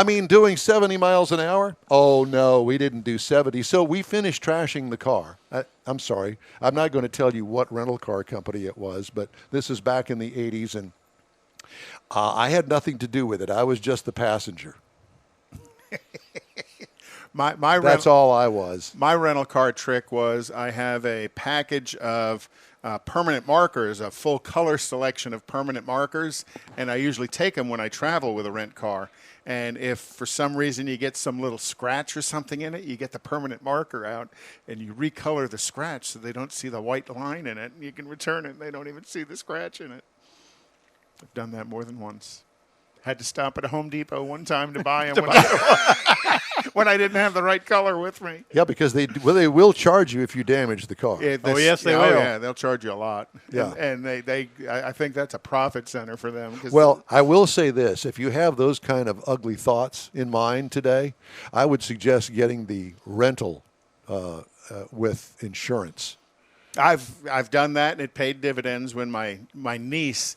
mean, doing 70 miles an hour? Oh, no, we didn't do 70. So we finished trashing the car. I'm sorry. I'm not going to tell you what rental car company it was, but this is back in the 80s, and I had nothing to do with it. I was just the passenger. That's all I was. My rental car trick was I have a package of permanent markers, a full color selection of permanent markers, and I usually take them when I travel with a rent car. And if for some reason you get some little scratch or something in it, you get the permanent marker out and you recolor the scratch so they don't see the white line in it, and you can return it and they don't even see the scratch in it. I've done that more than once. Had to stop at a Home Depot one time to buy them when I didn't have the right color with me. Yeah, because they will charge you if you damage the car. Yes, they will. Yeah, they'll charge you a lot. Yeah. And I think that's a profit center for them. Well, I will say this. If you have those kind of ugly thoughts in mind today, I would suggest getting the rental with insurance. I've done that, and it paid dividends when my niece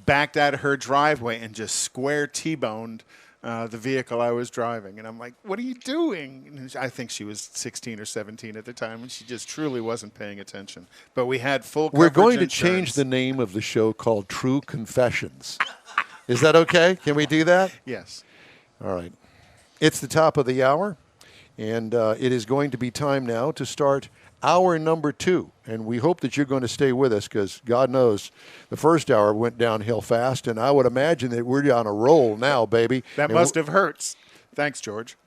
backed out of her driveway and just square T-boned the vehicle I was driving. And I'm like, what are you doing? And I think she was 16 or 17 at the time, and she just truly wasn't paying attention. But we had full coverage We're going to insurance. change the name of the show called True Confessions. Is that okay? Can we do that? Yes. All right. It's the top of the hour, and it is going to be time now to start hour number 2. And we hope that you're going to stay with us because God knows the first hour went downhill fast, and I would imagine that we're on a roll now, baby. That And must have hurt. Thanks, George.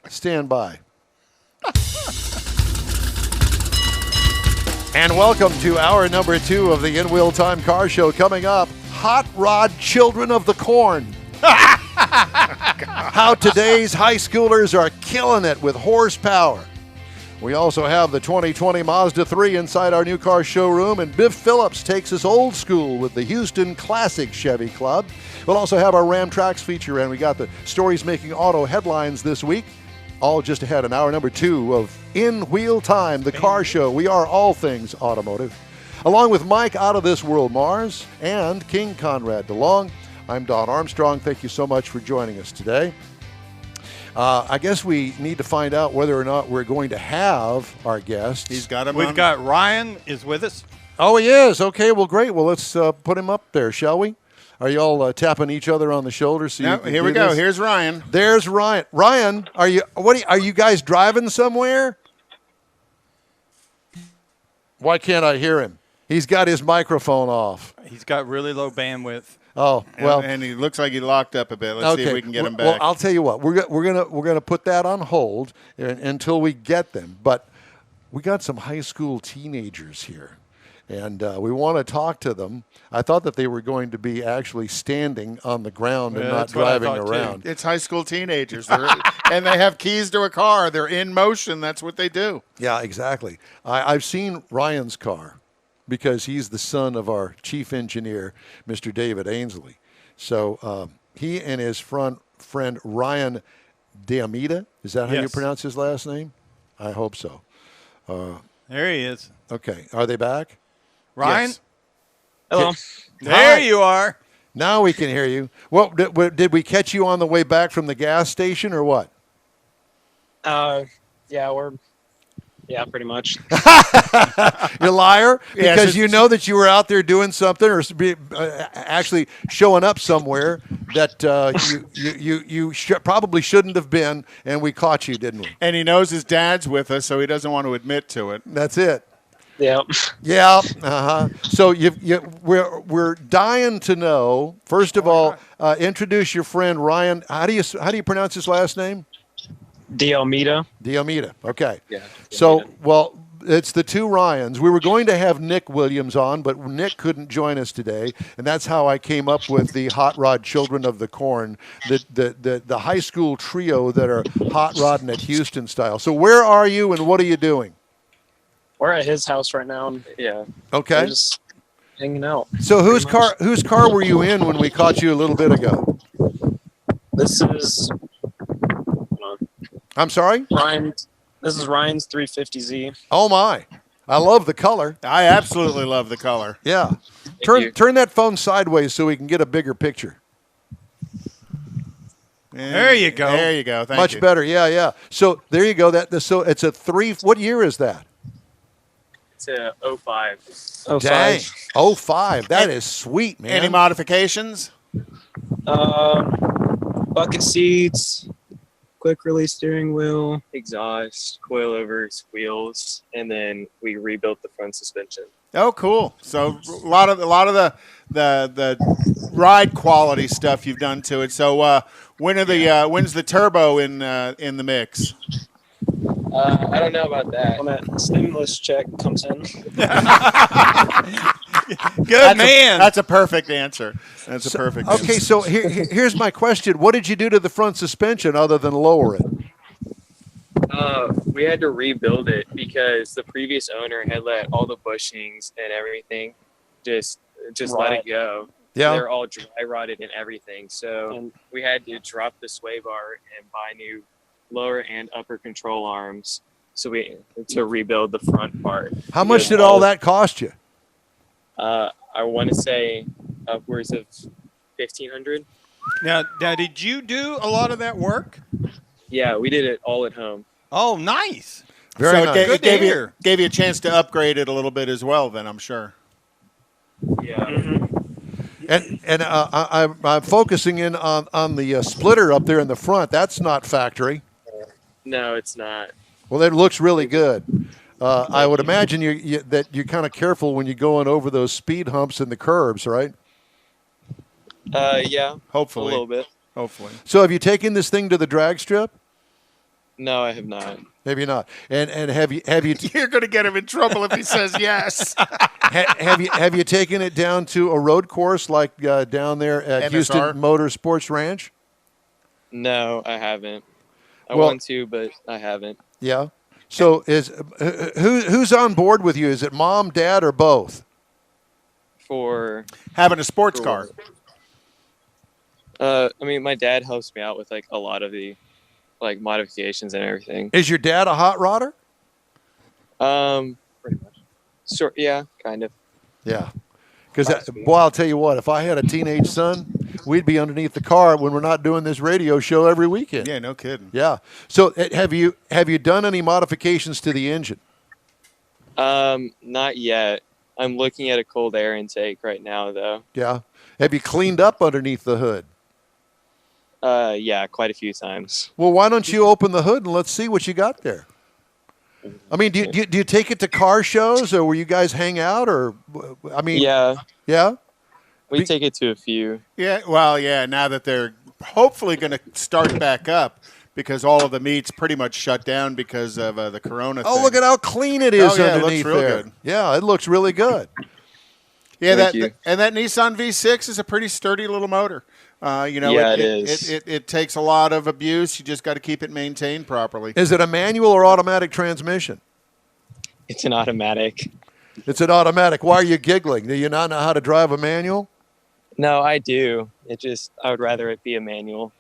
Stand by. And welcome to hour number 2 of the In Wheel Time Car Show. Coming up, Hot Rod Children of the Corn. How today's high schoolers are killing it with horsepower. We also have the 2020 Mazda 3 inside our new car showroom, and Biff Phillips takes us old school with the Houston Classic Chevy Club. We'll also have our Ram Tracks feature, and we got the stories making auto headlines this week. All just ahead in hour number 2 of In Wheel Time, the car show. We are all things automotive. Along with Mike Out of This World Mars and King Conrad DeLong, I'm Don Armstrong. Thank you so much for joining us today. I guess we need to find out whether or not we're going to have our guests. He's got him. We've got Ryan is with us. Oh, he is. Okay, well, great. Well, let's put him up there, shall we? Are you all tapping each other on the shoulder? So No, here we go. This? Here's Ryan. There's Ryan. Ryan, are you guys driving somewhere? Why can't I hear him? He's got his microphone off. He's got really low bandwidth. Oh, well, and he looks like he locked up a bit. Let's see if we can get him back. Well, I'll tell you what. We're gonna put that on hold until we get them. But we got some high school teenagers here, and we want to talk to them. I thought that they were going to be actually standing on the ground and not driving around. It's high school teenagers, and they have keys to a car. They're in motion. That's what they do. Yeah, exactly. I've seen Ryan's car because he's the son of our chief engineer, Mr. David Ainsley. So he and his friend Ryan D'Amita, is that how you pronounce his last name? I hope so. There he is. Okay. Are they back? Ryan? Yes. Hello. There you are. Now we can hear you. Well, did we catch you on the way back from the gas station or what? Yeah, pretty much. You liar? Yeah, Because you know that you were out there doing something or actually showing up somewhere that you probably shouldn't have been, and we caught you, didn't we? And he knows his dad's with us, so he doesn't want to admit to it. That's it. Yeah. Yeah. Uh-huh. So we're dying to know. First of all, introduce your friend Ryan. How do you pronounce his last name? D'Almeida. D'Almeida. Okay. Yeah. So, well, it's the two Ryans. We were going to have Nick Williams on, but Nick couldn't join us today, and that's how I came up with the Hot Rod Children of the Corn, the high school trio that are hot rodding at Houston style. So where are you and what are you doing? We're at his house right now. And, yeah. Okay. We're just hanging out. So whose car were you in when we caught you a little bit ago? This is I'm sorry? This is Ryan's 350Z. Oh my. I love the color. I absolutely love the color. Yeah. Turn that phone sideways so we can get a bigger picture. There you go. There you go. Thank Much you. better. Yeah. So there you go. So it's a 3. What year is that? It's a 05. Dang. 05. That is sweet, man. Any modifications? Bucket seats, quick release steering wheel, exhaust, coilovers, wheels, and then we rebuilt the front suspension. Oh, cool. So a lot of the ride quality stuff you've done to it. So when's the turbo in the mix? I don't know about that. When that stimulus check comes in. Good man. That's a perfect answer. That's a perfect answer. Okay, so here's my question. What did you do to the front suspension other than lower it? We had to rebuild it because the previous owner had let all the bushings and everything just let it go. Yeah. They're all dry rotted and everything. So we had to drop the sway bar and buy new lower and upper control arms to rebuild the front part. How much did all that cost you? I want to say upwards of 1,500. Now, did you do a lot of that work? Yeah, we did it all at home. Oh, nice. Very so nice. it Good to hear. gave you a chance to upgrade it a little bit as well. Then I'm sure. Yeah. And I'm focusing in on the splitter up there in the front. That's not factory. No, it's not. Well, it looks really good. I would imagine that you're kind of careful when you're going over those speed humps and the curbs, right? Yeah. Hopefully. A little bit. Hopefully. So have you taken this thing to the drag strip? No, I have not. Maybe not. And have you? You're going to get him in trouble if he says yes. have you taken it down to a road course like down there at NSR? Houston Motorsports Ranch? No, I haven't. I Well- want to, but I haven't. Yeah. So who's on board with you? Is it mom, dad, or both? For having a sports car. I mean, my dad helps me out with like a lot of the like modifications and everything. Is your dad a hot rodder? Pretty much. Sure. Yeah, kind of. Yeah. Because, boy, I'll tell you what, if I had a teenage son, we'd be underneath the car when we're not doing this radio show every weekend. Yeah, no kidding. Yeah. So have you done any modifications to the engine? Not yet. I'm looking at a cold air intake right now, though. Yeah. Have you cleaned up underneath the hood? Yeah, quite a few times. Well, why don't you open the hood and let's see what you got there? I mean, do you take it to car shows, or where you guys hang out, or I mean, Yeah, yeah. we take it to a few. Yeah, well, yeah. Now that they're hopefully going to start back up, because all of the meets pretty much shut down because of the corona. Oh, thing. look at how clean it is yeah, it looks underneath real there. good. Yeah, it looks really good. Yeah, Thank you. and that Nissan V6 is a pretty sturdy little motor. You know, Yeah, it is. It takes a lot of abuse. You just got to keep it maintained properly. Is it a manual or automatic transmission? It's an automatic. It's an automatic. Why are you giggling? Do you not know how to drive a manual? No, I do. I would rather it be a manual.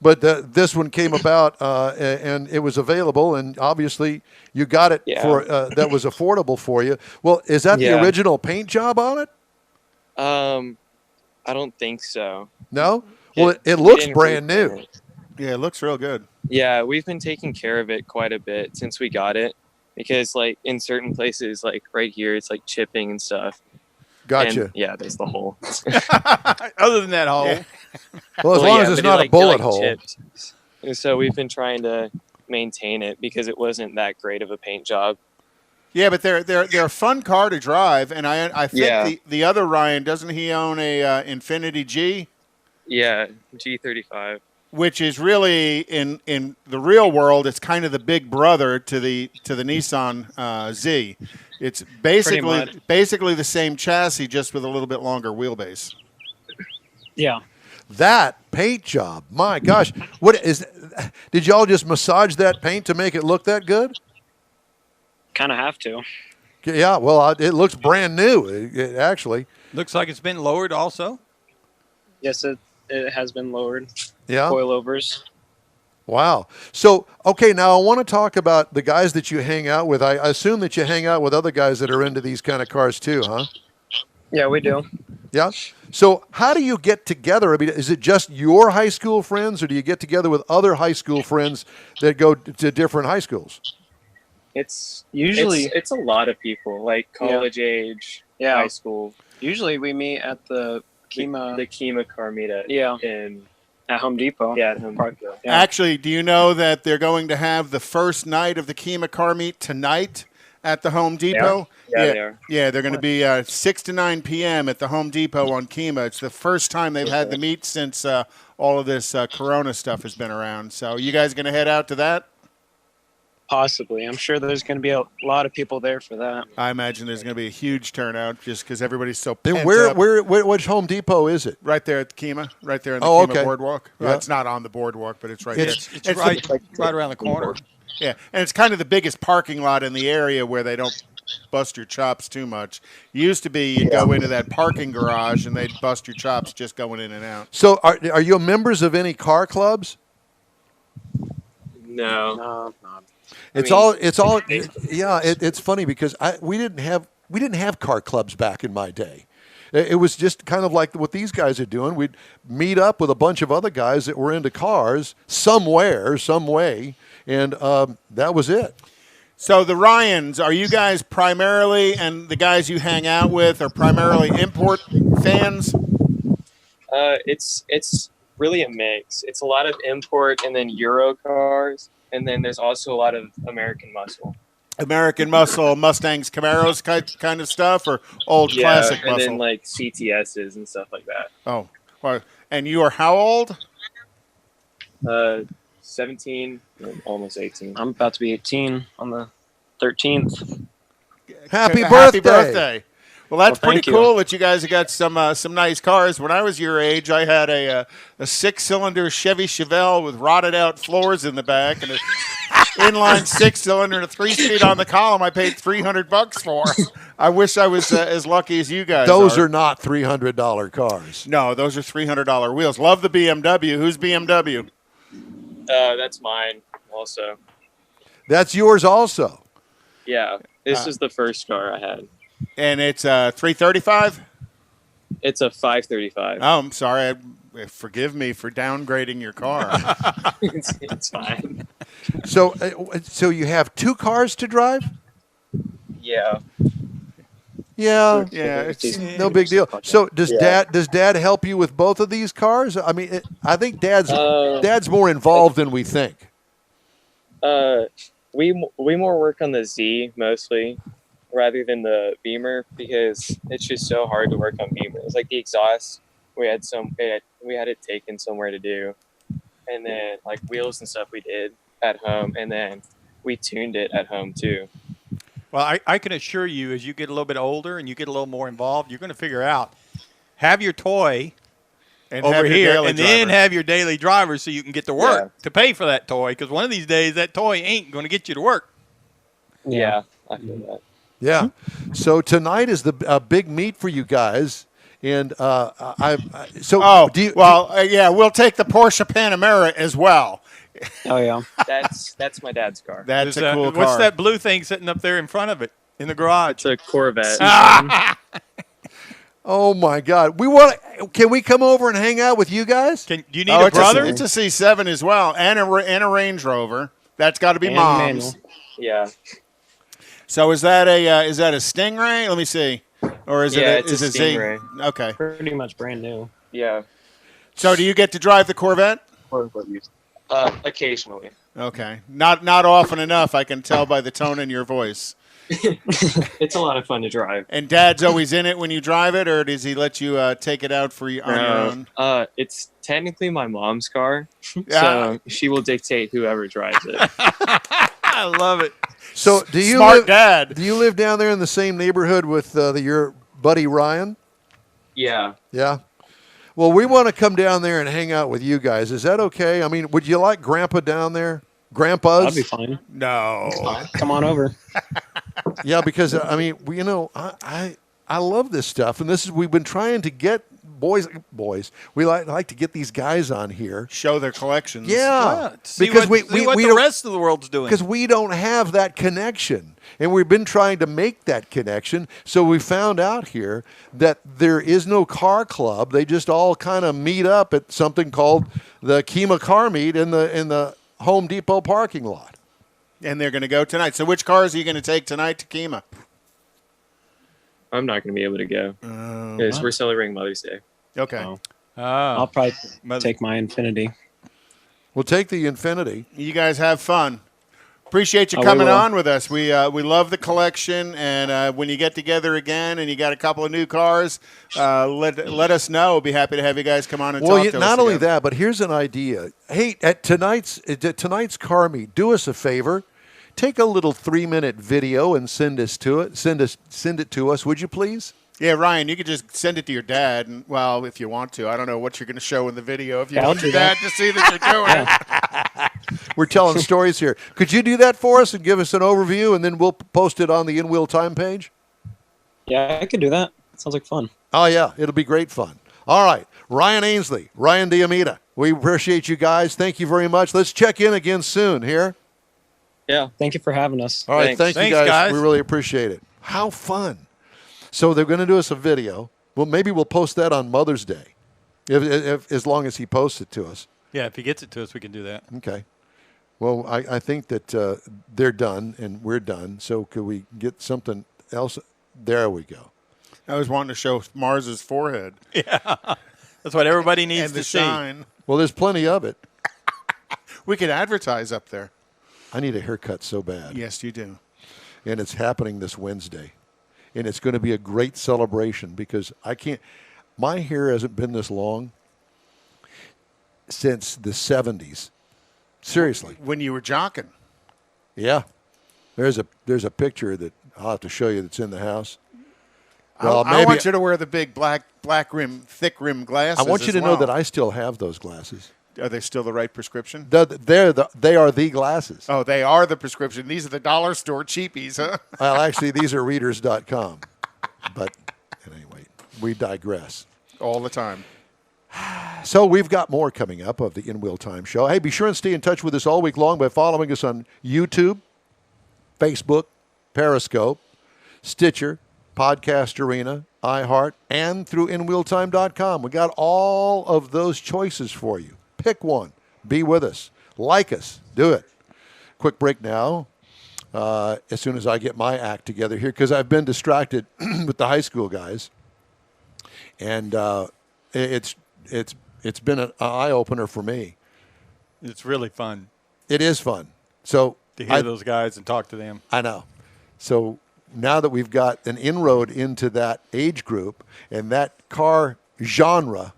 But this one came about, and it was available, and obviously you got it Yeah. for that was affordable for you. Well, is that the Yeah. original paint job on it? I don't think so. No. Well, it looks brand new. Yeah, it looks real good. Yeah, we've been taking care of it quite a bit since we got it, because like in certain places, like right here, it's like chipping and stuff. Gotcha. And, yeah, there's the hole. Other than that hole. Yeah. Well, as long yeah, as it's but not a they're, bullet hole. chipped. And so we've been trying to maintain it because it wasn't that great of a paint job. Yeah, but they're a fun car to drive, and I think Yeah. the other Ryan, doesn't he own a Infiniti G? Yeah, G35. Which is really in the real world, it's kind of the big brother to the Nissan Z. It's basically the same chassis, just with a little bit longer wheelbase. Yeah. That paint job, my gosh! Did y'all just massage that paint to make it look that good? Kind of have to. Yeah. Well, it looks brand new. It actually looks like it's been lowered also. Yes, it has been lowered. Yeah. Coilovers. Wow. So, okay, now I want to talk about the guys that you hang out with. I assume that you hang out with other guys that are into these kind of cars too, huh? Yeah, we do. Yeah. So, how do you get together? I mean, is it just your high school friends, or do you get together with other high school friends that go to different high schools? It's Usually- it's a lot of people, like college age, Yeah. high school. Usually we meet at the Kima. The Kima car meet at At Home Depot. Yeah, at Home Depot. Yeah. Actually, do you know that they're going to have the first night of the Kima car meet tonight at the Home Depot? Yeah, they are. Yeah, they're going to be 6 to 9 p.m. at the Home Depot on Kima. It's the first time they've had the meet since all of this Corona stuff has been around. So you guys going to head out to that? Possibly. I'm sure there's going to be a lot of people there for that. I imagine there's going to be a huge turnout just because everybody's so Then pent where, up. which Home Depot is it? Right there at the Kima, right there on the Oh, Kima okay. boardwalk. Well, Yeah. it's not on the boardwalk, but it's right It's there. right around the corner. Yeah, and it's kind of the biggest parking lot in the area where they don't bust your chops too much. Used to be you'd go into that parking garage and they'd bust your chops just going in and out. So, are you members of any car clubs? No. No. It's funny because we didn't have car clubs back in my day. It was just kind of like what these guys are doing. We'd meet up with a bunch of other guys that were into cars somewhere, some way, and that was it. So the Ryans, are you guys primarily, and the guys you hang out with are primarily import fans? It's really a mix. It's a lot of import and then Euro cars, and then there's also a lot of American muscle. American muscle, Mustangs, Camaros kind of stuff, or old classic and muscle? then like CTSs and stuff like that. Oh, well, and you are how old? 17, almost 18. I'm about to be 18 on the 13th. Happy Happy birthday. Well, that's Well, pretty thank you. cool that you guys have got some nice cars. When I was your age, I had a 6-cylinder Chevy Chevelle with rotted out floors in the back and an inline 6-cylinder and a 3-speed on the column. I paid $300 for. I wish I was as lucky as you guys. Those are not $300 cars. No, those are $300 wheels. Love the BMW. Who's BMW? That's mine also. That's yours also. Yeah, this is the first car I had. And it's a 335? It's a 535. Oh, I'm sorry. Forgive me for downgrading your car. It's fine. So you have 2 cars to drive? Yeah. Yeah, it's no big deal. So does Dad help you with both of these cars? I mean, I think Dad's more involved than we think. We more work on the Z mostly, rather than the Beamer, because it's just so hard to work on Beamer. It's like the exhaust. We had it taken somewhere to do, and then like wheels and stuff we did at home, and then we tuned it at home too. Well, I can assure you, as you get a little bit older and you get a little more involved, you're going to figure out, have your toy And over have your here, daily and then driver. have your daily driver so you can get to work to pay for that toy. Because one of these days, that toy ain't going to get you to work. Yeah, I feel that. Yeah. So tonight is the big meet for you guys, and we'll take the Porsche Panamera as well. Oh yeah, that's my dad's car. That's a cool car. What's that blue thing sitting up there in front of it in the garage? It's a Corvette. Oh my God! Can we come over and hang out with you guys? Do you need a brother? It's a C7 as well, and a Range Rover. That's got to be And mom's. manual. Yeah. So is that a Stingray? Let me see. Or is it's it a Z? Stingray. Okay. Pretty much brand new. Yeah. So do you get to drive the Corvette? Occasionally. Okay. Not often enough. I can tell by the tone in your voice. It's a lot of fun to drive. And Dad's always in it when you drive it, or does he let you take it out on your own? It's technically my mom's car, Yeah. so she will dictate whoever drives it. I love it. So do you Smart dad. Do you live down there in the same neighborhood with your buddy Ryan? Yeah. Yeah. Well, we want to come down there and hang out with you guys. Is that okay? I mean, would you like Grandpa down there? Grandpa's? That'd be fine. No. Come on over. Yeah, because I mean, I love this stuff, and we've been trying to get boys. We like to get these guys on here, show their collections. Yeah, See because what we the don't- rest of the world's doing. because we don't have that connection, and we've been trying to make that connection. So we found out here that there is no car club. They just all kind of meet up at something called the Kima Car Meet in the Home Depot parking lot. And they're going to go tonight. So which cars are you going to take tonight to Kima? I'm not going to be able to go because we're celebrating Mother's Day. Okay. I'll probably take my Infinity. We'll take the Infinity. You guys have fun. Appreciate you Oh, we coming will. on with us. We love the collection, and when you get together again and you got a couple of new cars, let us know. We'll be happy to have you guys come on and talk to us. Not only again. that, but here's an idea. Hey, at tonight's car meet, do us a favor. Take a little 3-minute video and send it to us, would you please? Yeah, Ryan, you could just send it to your dad, and well, if you want to. I don't know what you're going to show in the video. If you Yeah, I'll want your do dad that. to see that you're doing it. We're telling stories here. Could you do that for us and give us an overview, and then we'll post it on the In-Wheel Time page? Yeah, I could do that. Sounds like fun. Oh, yeah. It'll be great fun. All right. Ryan Ainsley, Ryan Diamita, we appreciate you guys. Thank you very much. Let's check in again soon here. Yeah. Thank you for having us. All right. Thank you, Thanks, guys. We really appreciate it. How fun. So they're going to do us a video, Well, maybe we'll post that on Mother's Day, if as long as he posts it to us. Yeah, if he gets it to us, we can do that. Okay. Well, I think that they're done and we're done. So could we get something else? There we go. I was wanting to show Mars's forehead. Yeah, that's what everybody needs and to the see. shine. Well, there's plenty of it. We could advertise up there. I need a haircut so bad. Yes, you do. And it's happening this Wednesday. And it's going to be a great celebration because my hair hasn't been this long since the 70s. Seriously. When you were jocking. Yeah. There's a picture that I'll have to show you that's in the house. Well, I want you to wear the big black rim, thick rim glasses. I want you to well. know that I still have those glasses. Are they still the right prescription? They are the glasses. Oh, they are the prescription. These are the dollar store cheapies, huh? Well, actually, these are readers.com. But anyway, we digress. All the time. So we've got more coming up of the In Wheel Time Show. Hey, be sure and stay in touch with us all week long by following us on YouTube, Facebook, Periscope, Stitcher, Podcast Arena, iHeart, and through InWheelTime.com. We got all of those choices for you. Pick one. Be with us. Like us. Do it. Quick break now. As soon as I get my act together here, because I've been distracted with the high school guys, and it's been an eye opener for me. It's really fun. It is fun. So to hear those guys and talk to them. I know. So now that we've got an inroad into that age group and that car genre,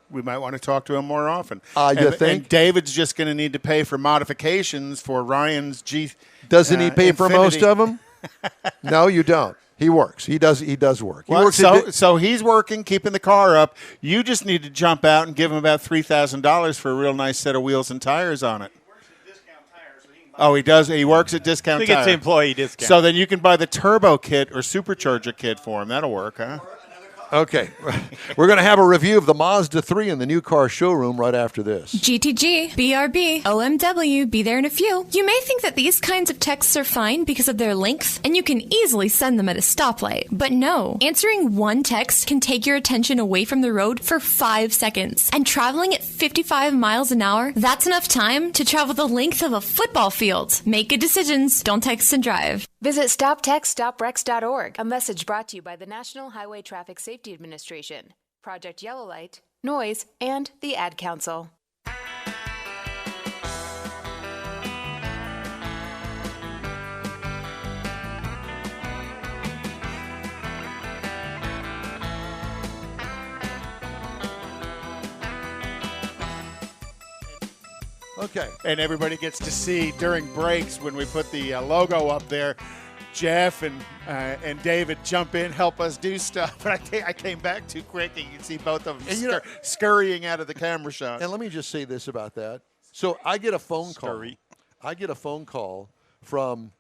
we might want to talk to him more often. You think? And David's just going to need to pay for modifications for Ryan's G. Doesn't he pay for most Infiniti. of them? No, you don't. He works. He does work. He Well, works so he's working, keeping the car up. You just need to jump out and give him about $3,000 for a real nice set of wheels and tires on it. Oh, he does. He works at Discount He gets Tire. the employee discount. So then you can buy the turbo kit or supercharger kit for him. That'll work, huh? Okay. We're going to have a review of the Mazda 3 in the new car showroom right after this. GTG, BRB, OMW, be there in a few. You may think that these kinds of texts are fine because of their length, and you can easily send them at a stoplight. But no, answering one text can take your attention away from the road for 5 seconds. And traveling at 55 miles an hour, that's enough time to travel the length of a football field. Make good decisions. Don't text and drive. Visit StopTextStopWrecks.org. A message brought to you by the National Highway Traffic Safety Administration, Project Yellow Light, Noise, and the Ad Council. Okay. And everybody gets to see during breaks when we put the logo up there, Jeff and David jump in, help us do stuff. But I came back too quick, and you can see both of them scurrying out of the camera shot. And let me just say this about that. So I get a phone call. I get a phone call from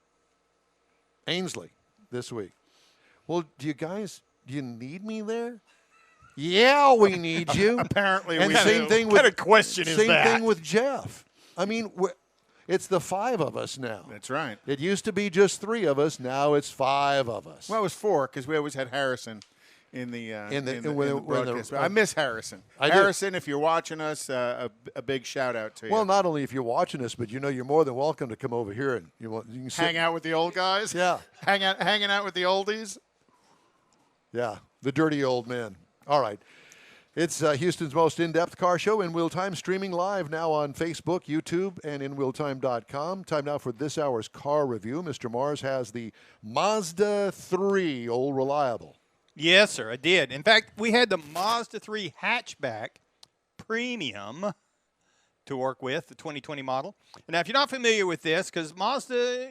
Ainsley this week. Well, do you need me there? Yeah, we need you. Apparently, and we same do. thing What with kind of question is same that? thing with Jeff. I mean, it's the 5 of us now. That's right. It used to be just 3 of us. Now it's 5 of us. Well, it was 4 because we always had Harrison in the broadcast. I miss Harrison. Harrison, if you're watching us, a big shout out to you. Well, not only if you're watching us, but you're more than welcome to come over here and you can sit. Hang out with the old guys. Yeah, hanging out with the oldies. Yeah, the dirty old men. All right. It's Houston's most in-depth car show, In Wheel Time, streaming live now on Facebook, YouTube, and InWheelTime.com. Time now for this hour's car review. Mr. Mars has the Mazda 3, old reliable. Yes, sir, I did. In fact, we had the Mazda 3 hatchback premium to work with, the 2020 model. And now, if you're not familiar with this, because Mazda,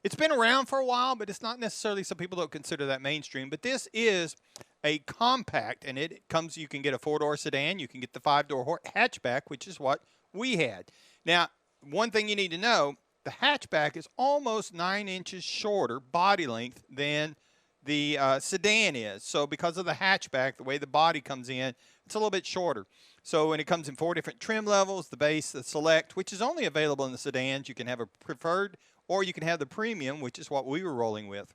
it's been around for a while, but it's not necessarily, some people don't consider that mainstream. But this is a compact, and it comes, you can get a 4-door sedan, you can get the 5-door hatchback, which is what we had. Now, one thing you need to know, the hatchback is almost 9 inches shorter body length than the sedan is. So because of the hatchback, the way the body comes in, it's a little bit shorter. So when it comes in 4 different trim levels, the base, the select, which is only available in the sedans, you can have a preferred, or you can have the premium, which is what we were rolling with.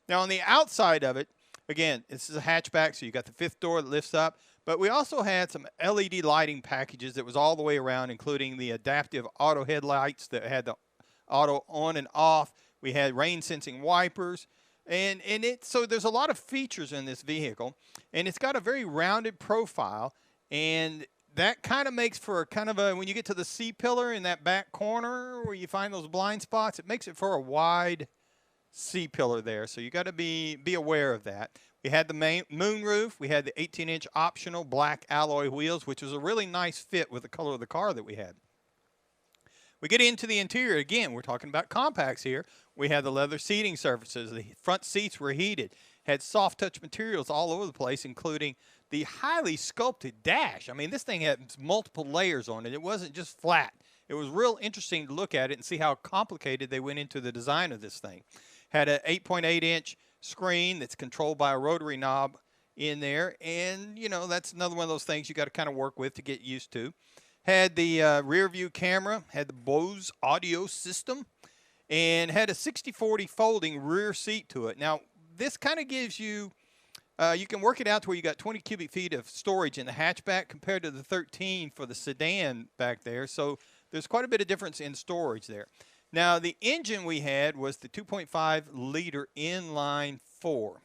Now on the outside of it, Again, this is a hatchback, so you got the fifth door that lifts up. But we also had some LED lighting packages that was all the way around, including the adaptive auto headlights that had the auto on and off. We had rain sensing wipers. So there's a lot of features in this vehicle, and it's got a very rounded profile, and that kind of makes for when you get to the C-pillar in that back corner where you find those blind spots, it makes it for a wide C-pillar there. So you got to be aware of that. We had the main moonroof. We had the 18-inch optional black alloy wheels, which was a really nice fit with the color of the car that we had. We get into the interior. Again, we're talking about compacts here. We had the leather seating surfaces. The front seats were heated. Had soft touch materials all over the place, including the highly sculpted dash. I mean, this thing had multiple layers on it. It wasn't just flat. It was real interesting to look at it and see how complicated they went into the design of this thing. Had an 8.8-inch screen that's controlled by a rotary knob in there. And, you know, that's another one of those things you got to kind of work with to get used to. Had the rear view camera, had the Bose audio system, and had a 60/40 folding rear seat to it. Now, this kind of gives you, you can work it out to where you got 20 cubic feet of storage in the hatchback compared to the 13 for the sedan back there. So there's quite a bit of difference in storage there. Now, the engine we had was the 2.5-liter inline 4,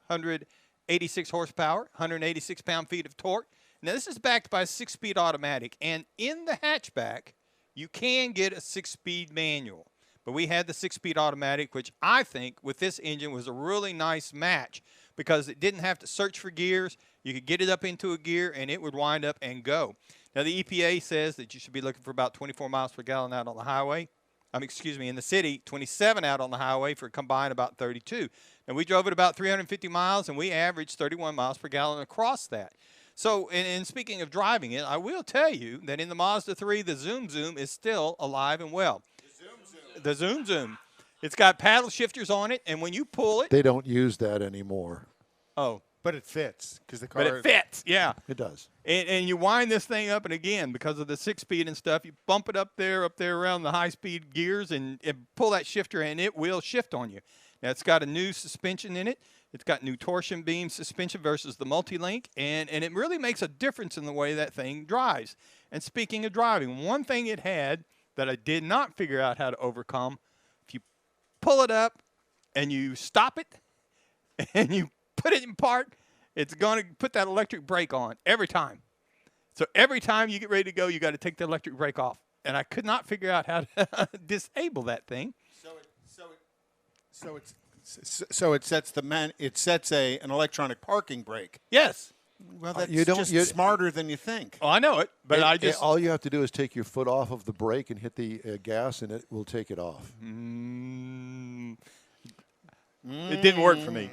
186 horsepower, 186 pound-feet of torque. Now, this is backed by a 6-speed automatic, and in the hatchback, you can get a 6-speed manual. But we had the 6-speed automatic, which I think with this engine was a really nice match because it didn't have to search for gears. You could get it up into a gear, and it would wind up and go. Now, the EPA says that you should be looking for about 24 miles per gallon out on the highway. In the city, 27 out on the highway for a combined about 32. And we drove it about 350 miles, and we averaged 31 miles per gallon across that. So, and speaking of driving it, I will tell you that in the Mazda 3, the Zoom Zoom is still alive and well. The Zoom Zoom. It's got paddle shifters on it, and when you pull it. They don't use that anymore. Oh. But it fits because the car. But it fits, yeah. It does. And you wind this thing up, and again, because of the 6-speed and stuff, you bump it up there around the high-speed gears and pull that shifter, and it will shift on you. Now, it's got a new suspension in it. It's got new torsion beam suspension versus the multi-link, and it really makes a difference in the way that thing drives. And speaking of driving, one thing it had that I did not figure out how to overcome, if you pull it up and you stop it and you put it in park, it's going to put that electric brake on every time. So every time you get ready to go, you got to take the electric brake off. And I could not figure out how to disable that thing. So it sets an electronic parking brake. Yes. Well, that's smarter than you think. Oh, I know it, but all you have to do is take your foot off of the brake and hit the gas, and it will take it off. It didn't work for me.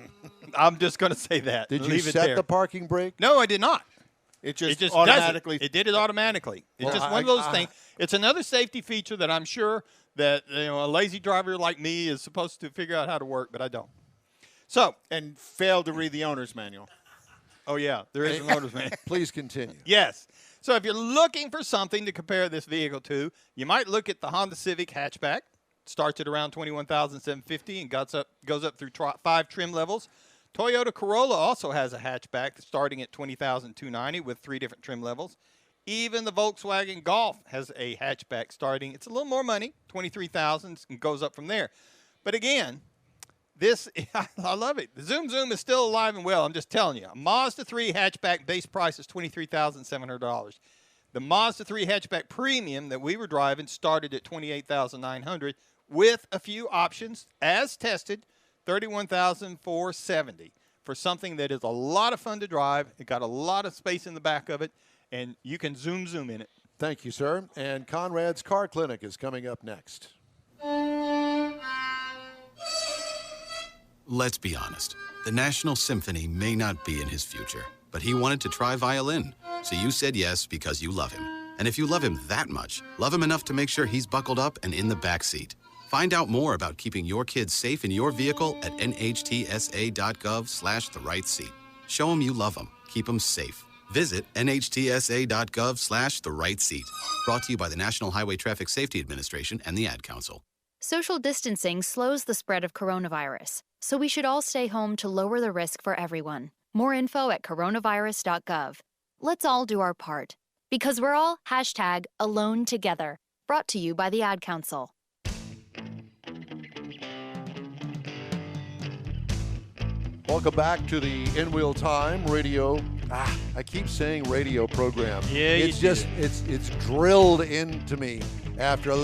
I'm just going to say that. Did you set the parking brake? No, I did not. It just automatically. It did it automatically. It's just one of those things. It's another safety feature that I'm sure that a lazy driver like me is supposed to figure out how to work, but I don't. So and failed to read the owner's manual. Oh yeah, there is an owner's manual. Please continue. Yes. So if you're looking for something to compare this vehicle to, you might look at the Honda Civic hatchback. Starts at around $21,750 and goes up through 5 trim levels. Toyota Corolla also has a hatchback starting at $20,290 with 3 different trim levels. Even the Volkswagen Golf has a hatchback starting. It's a little more money, $23,000, and goes up from there. But again, this I love it. The Zoom Zoom is still alive and well. I'm just telling you. A Mazda 3 hatchback base price is $23,700. The Mazda 3 hatchback premium that we were driving started at $28,900 with a few options, as tested, $31,470 for something that is a lot of fun to drive. It got a lot of space in the back of it, and you can zoom in it. Thank you, sir. And Conrad's Car Clinic is coming up next. Let's be honest. The National Symphony may not be in his future, but he wanted to try violin. So you said yes because you love him. And if you love him that much, love him enough to make sure he's buckled up and in the back seat. Find out more about keeping your kids safe in your vehicle at nhtsa.gov/therightseat. Show him you love him. Keep him safe. Visit nhtsa.gov/therightseat. Brought to you by the National Highway Traffic Safety Administration and the Ad Council. Social distancing slows the spread of coronavirus. so we should all stay home to lower the risk for everyone. More info at coronavirus.gov. Let's all do our part, because we're all #AloneTogether, brought to you by the Ad Council. Welcome back to the In Wheel Time radio. I keep saying radio program. Yeah, it's it's drilled into me after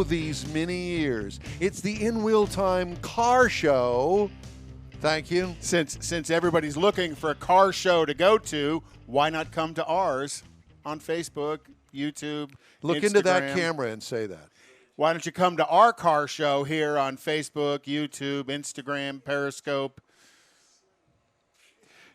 these many years. It's the In Wheel Time car show. Thank you. Since everybody's looking for a car show to go to, why not come to ours on Facebook, YouTube, Look Instagram. into that camera and say that. Why don't you come to our car show here on Facebook, YouTube, Instagram, Periscope?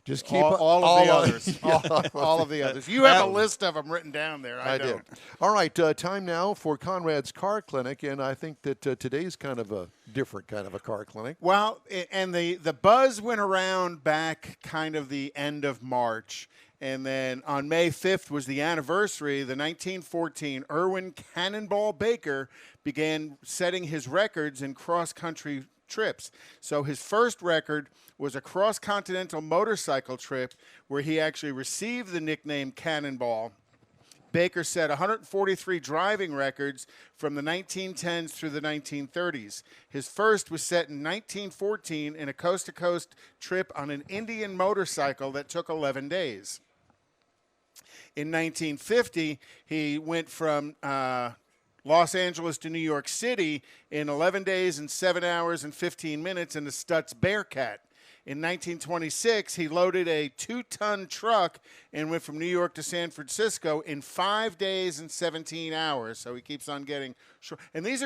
Just keep all of the others. Yeah. All of the others. You have a list of them written down there. I don't. did. All right, time now for Conrad's Car Clinic, and I think that today's kind of a different kind of a car clinic. Well, and the buzz went around back kind of the end of March, and then on May 5th was the anniversary. The 1914 Irwin Cannonball Baker began setting his records in cross-country trips. So his first record was a cross-continental motorcycle trip where he actually received the nickname Cannonball. Baker set 143 driving records from the 1910s through the 1930s. His first was set in 1914 in a coast-to-coast trip on an Indian motorcycle that took 11 days. In 1950, he went from Los Angeles to New York City in 11 days and 7 hours and 15 minutes in the Stutz Bearcat. In 1926, he loaded a 2-ton truck and went from New York to San Francisco in 5 days and 17 hours. So he keeps on getting short. And those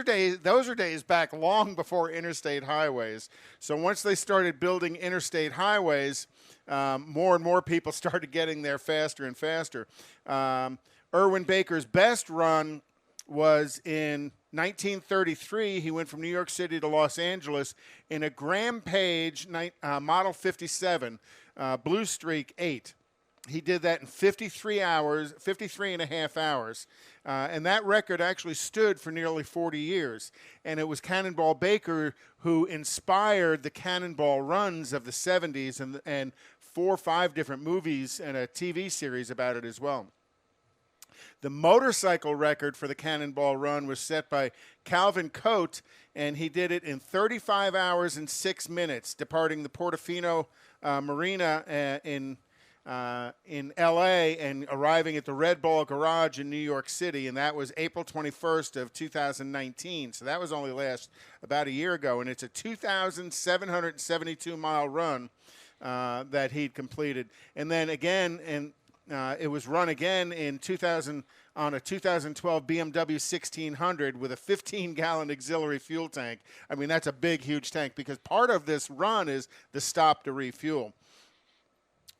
are days back long before interstate highways. So once they started building interstate highways, more and more people started getting there faster and faster. Irwin Baker's best run was in 1933. He went from New York City to Los Angeles in a Graham Page Model 57 Blue Streak 8. He did that in 53 and a half hours. And that record actually stood for nearly 40 years. And it was Cannonball Baker who inspired the Cannonball runs of the 70s and 4 or 5 different movies and a TV series about it as well. The motorcycle record for the Cannonball Run was set by Calvin Coate, and he did it in 35 hours and 6 minutes, departing the Portofino Marina in L.A. and arriving at the Red Ball Garage in New York City, and that was April 21st of 2019. So that was only about a year ago, and it's a 2,772-mile run that he'd completed. And then again, it was run again in 2000 on a 2012 BMW 1600 with a 15-gallon auxiliary fuel tank. I mean, that's a big, huge tank because part of this run is the stop to refuel.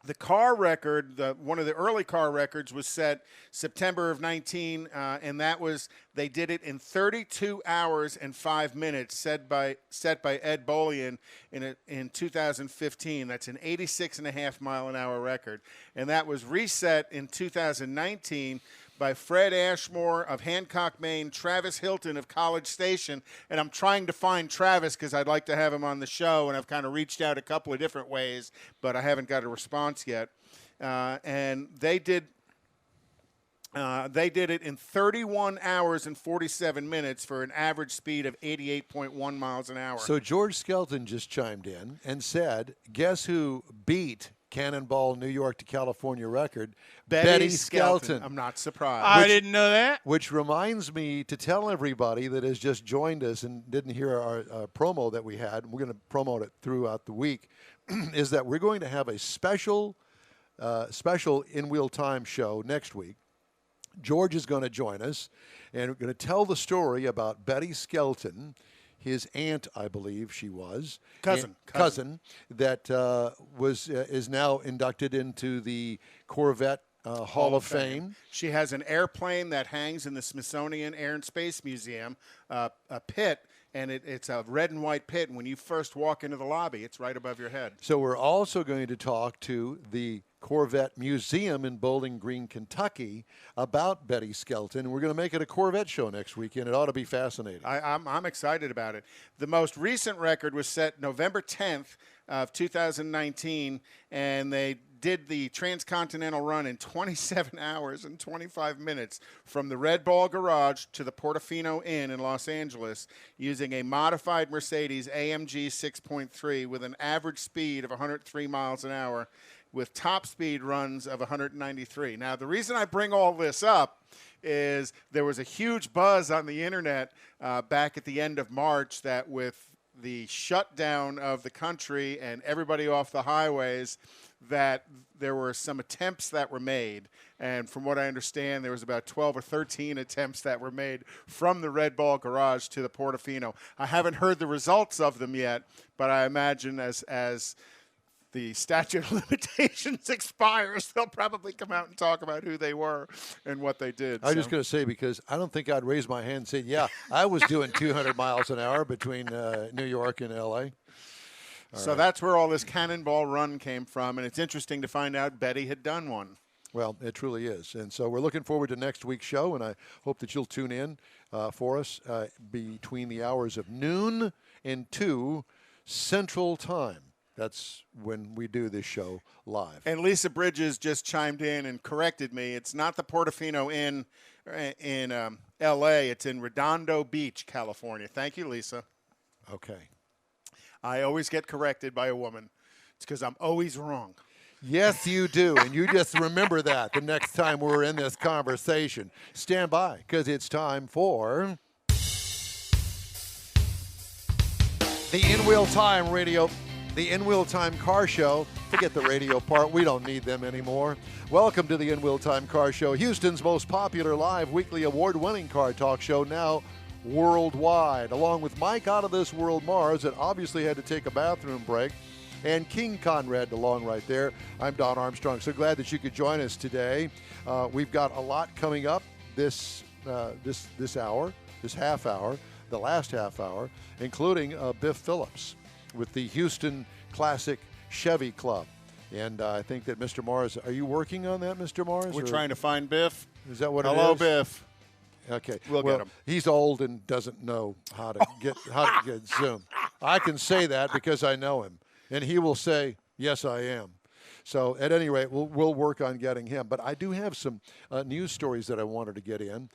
The car record, one of the early car records, was set September of 19, and they did it in 32 hours and 5 minutes, set by Ed Bolian in 2015. That's an 86.5-mile-an-hour record, and that was reset in 2019 by Fred Ashmore of Hancock, Maine, Travis Hilton of College Station, and I'm trying to find Travis because I'd like to have him on the show, and I've kind of reached out a couple of different ways, but I haven't got a response yet. And they did it in 31 hours and 47 minutes for an average speed of 88.1 miles an hour. So George Skelton just chimed in and said, guess who beat Cannonball New York to California record? Betty Skelton. I'm not surprised. I didn't know that. Which reminds me to tell everybody that has just joined us and didn't hear our promo that we had, we're going to promote it throughout the week, is that we're going to have a special In Wheel Time show next week. George is going to join us, and we're going to tell the story about Betty Skelton, his aunt, I believe she was. Cousin that is now inducted into the Corvette Hall of Fame. She has an airplane that hangs in the Smithsonian Air and Space Museum, a pit and it's a red and white pit. And when you first walk into the lobby, it's right above your head. So we're also going to talk to the Corvette Museum in Bowling Green, Kentucky, about Betty Skelton. We're going to make it a Corvette show next weekend. It ought to be fascinating. I'm excited about it. The most recent record was set November 10th of 2019, and they did the Transcontinental Run in 27 hours and 25 minutes from the Red Ball Garage to the Portofino Inn in Los Angeles using a modified Mercedes AMG 6.3 with an average speed of 103 miles an hour with top speed runs of 193. Now, the reason I bring all this up is there was a huge buzz on the internet back at the end of March that with the shutdown of the country and everybody off the highways, that there were some attempts that were made. And from what I understand, there was about 12 or 13 attempts that were made from the Red Ball Garage to the Portofino. I haven't heard the results of them yet, but I imagine as the statute of limitations expires, they'll probably come out and talk about who they were and what they did. I was just going to say, because I don't think I'd raise my hand and say, yeah, I was doing 200 miles an hour between New York and L.A. So that's where all this Cannonball Run came from, and it's interesting to find out Betty had done one. Well, it truly is. And so we're looking forward to next week's show, and I hope that you'll tune in for us between the hours of noon and 2 Central Time. That's when we do this show live. And Lisa Bridges just chimed in and corrected me. It's not the Portofino Inn in L.A. It's in Redondo Beach, California. Thank you, Lisa. Okay. I always get corrected by a woman. It's because I'm always wrong. Yes, you do. And you just remember that the next time we're in this conversation. Stand by, because it's time for the In-Wheel Time Radio. The In-Wheel Time Car Show. Forget the radio part. We don't need them anymore. Welcome to the In-Wheel Time Car Show, Houston's most popular live weekly award-winning car talk show, now worldwide. Along with Mike Out of This World Mars, that obviously had to take a bathroom break, and King Conrad DeLong right there. I'm Don Armstrong. So glad that you could join us today. We've got a lot coming up this hour, this half hour, the last half hour, including Biff Phillips with the Houston Classic Chevy Club. And I think that Mr. Mars, are you working on that, Mr. Mars? We're trying to find Biff. Is that what Hello, it is? Biff. Okay. We'll get him. He's old and doesn't know how to get Zoom. I can say that because I know him. And he will say, yes, I am. So at any rate, we'll work on getting him. But I do have some news stories that I wanted to get in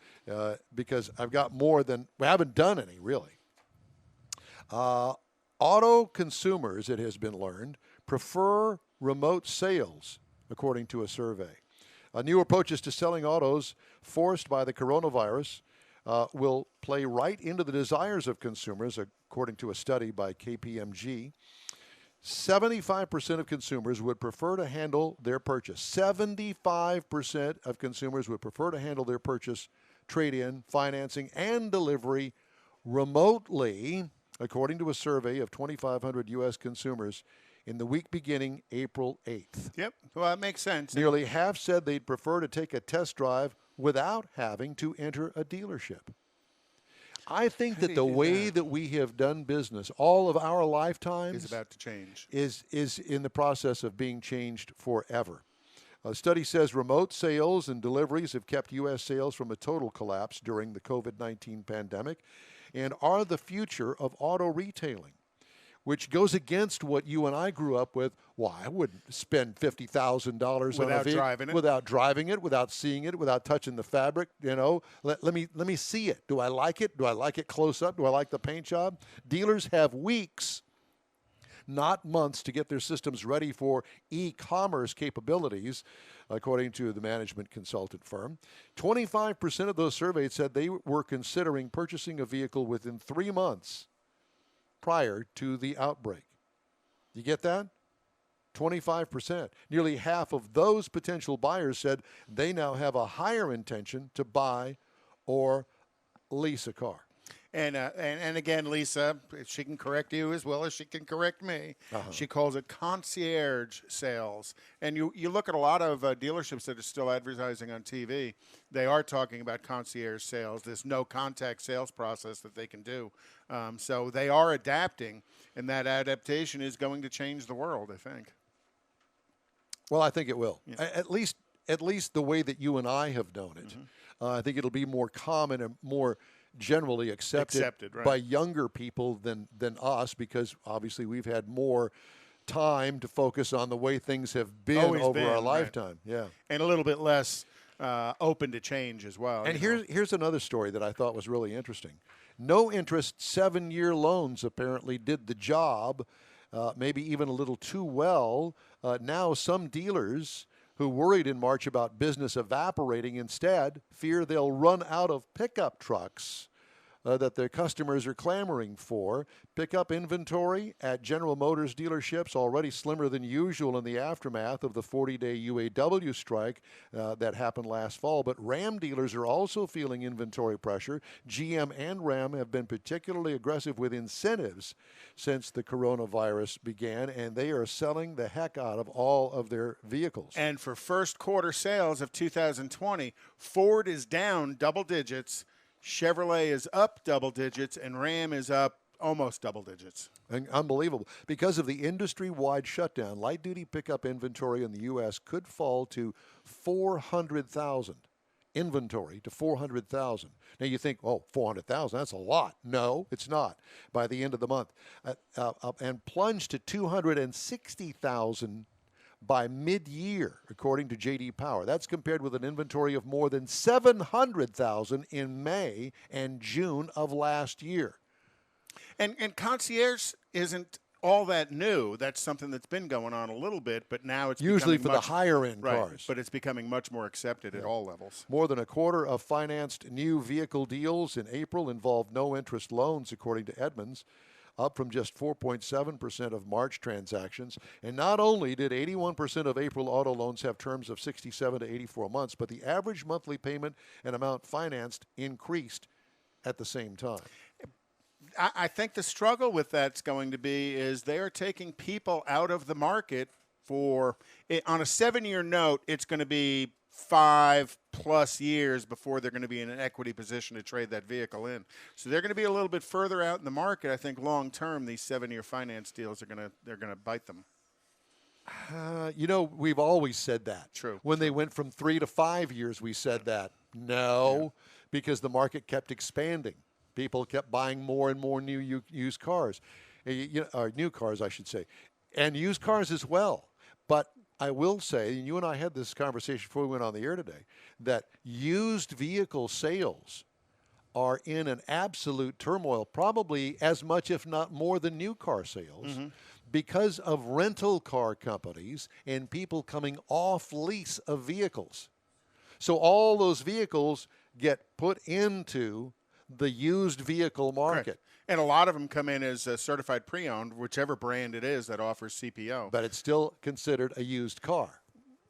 because I've got more than, we haven't done any, really. Auto consumers, it has been learned, prefer remote sales, according to a survey. New approaches to selling autos forced by the coronavirus will play right into the desires of consumers, according to a study by KPMG. 75% of consumers would prefer to handle their purchase. 75% of consumers would prefer to handle their purchase, trade-in, financing, and delivery remotely, according to a survey of 2,500 U.S. consumers in the week beginning April 8th. Yep. Well, that makes sense. Nearly half said they'd prefer to take a test drive without having to enter a dealership. I think that the way that we have done business all of our lifetimes is about to change. Is in the process of being changed forever. A study says remote sales and deliveries have kept U.S. sales from a total collapse during the COVID-19 pandemic and are the future of auto retailing, which goes against what you and I grew up with. Well, I wouldn't spend $50,000 on a vehicle without driving it, without seeing it, without touching the fabric. You know, let me see it. Do I like it? Do I like it close up? Do I like the paint job? Dealers have weeks, not months, to get their systems ready for e-commerce capabilities, according to the management consultant firm. 25% of those surveyed said they were considering purchasing a vehicle within 3 months prior to the outbreak. You get that? 25%. Nearly half of those potential buyers said they now have a higher intention to buy or lease a car. And again, Lisa, she can correct you as well as she can correct me. She calls it concierge sales. And you look at a lot of dealerships that are still advertising on TV. They are talking about concierge sales, this no-contact sales process that they can do. So they are adapting, and that adaptation is going to change the world, I think. Well, I think it will. Yeah. At least the way that you and I have known it. I think it'll be more common and more generally accepted right. by younger people than us, because obviously we've had more time to focus on the way things have been over our lifetime. Right. Yeah, and a little bit less open to change as well. And here's another story that I thought was really interesting. No interest 7-year loans apparently did the job, maybe even a little too well. Now some dealers who worried in March about business evaporating instead fear they'll run out of pickup trucks that their customers are clamoring for. Pickup inventory at General Motors dealerships already slimmer than usual in the aftermath of the 40-day UAW strike that happened last fall. But Ram dealers are also feeling inventory pressure. GM and Ram have been particularly aggressive with incentives since the coronavirus began, and they are selling the heck out of all of their vehicles. And for first quarter sales of 2020, Ford is down double digits, Chevrolet is up double digits, and Ram is up almost double digits. Unbelievable. Because of the industry-wide shutdown, light-duty pickup inventory in the U.S. could fall to 400,000. Inventory to 400,000. Now you think, 400,000, that's a lot. No, it's not. By the end of the month. And plunge to 260,000 by mid-year, according to J.D. Power. That's compared with an inventory of more than 700,000 in May and June of last year. And concierge isn't all that new. That's something that's been going on a little bit, but now it's usually for the higher-end cars. But it's becoming much more accepted at all levels. More than a quarter of financed new vehicle deals in April involved no-interest loans, according to Edmunds, up from just 4.7% of March transactions. And not only did 81% of April auto loans have terms of 67 to 84 months, but the average monthly payment and amount financed increased at the same time. I think the struggle with that's going to be is they are taking people out of the market on a 7-year note, it's going to be 5+ years before they're going to be in an equity position to trade that vehicle in. So they're going to be a little bit further out in the market. I think long term, these 7-year finance deals they're going to bite them. We've always said that. True. When they went from 3 to 5 years, we said that. No, because the market kept expanding. People kept buying more and more new used cars, or new cars, I should say, and used cars as well. But I will say, and you and I had this conversation before we went on the air today, that used vehicle sales are in an absolute turmoil, probably as much, if not more, than new car sales, because of rental car companies and people coming off lease of vehicles. So all those vehicles get put into the used vehicle market. Correct. And a lot of them come in as certified pre-owned, whichever brand it is that offers CPO. But it's still considered a used car.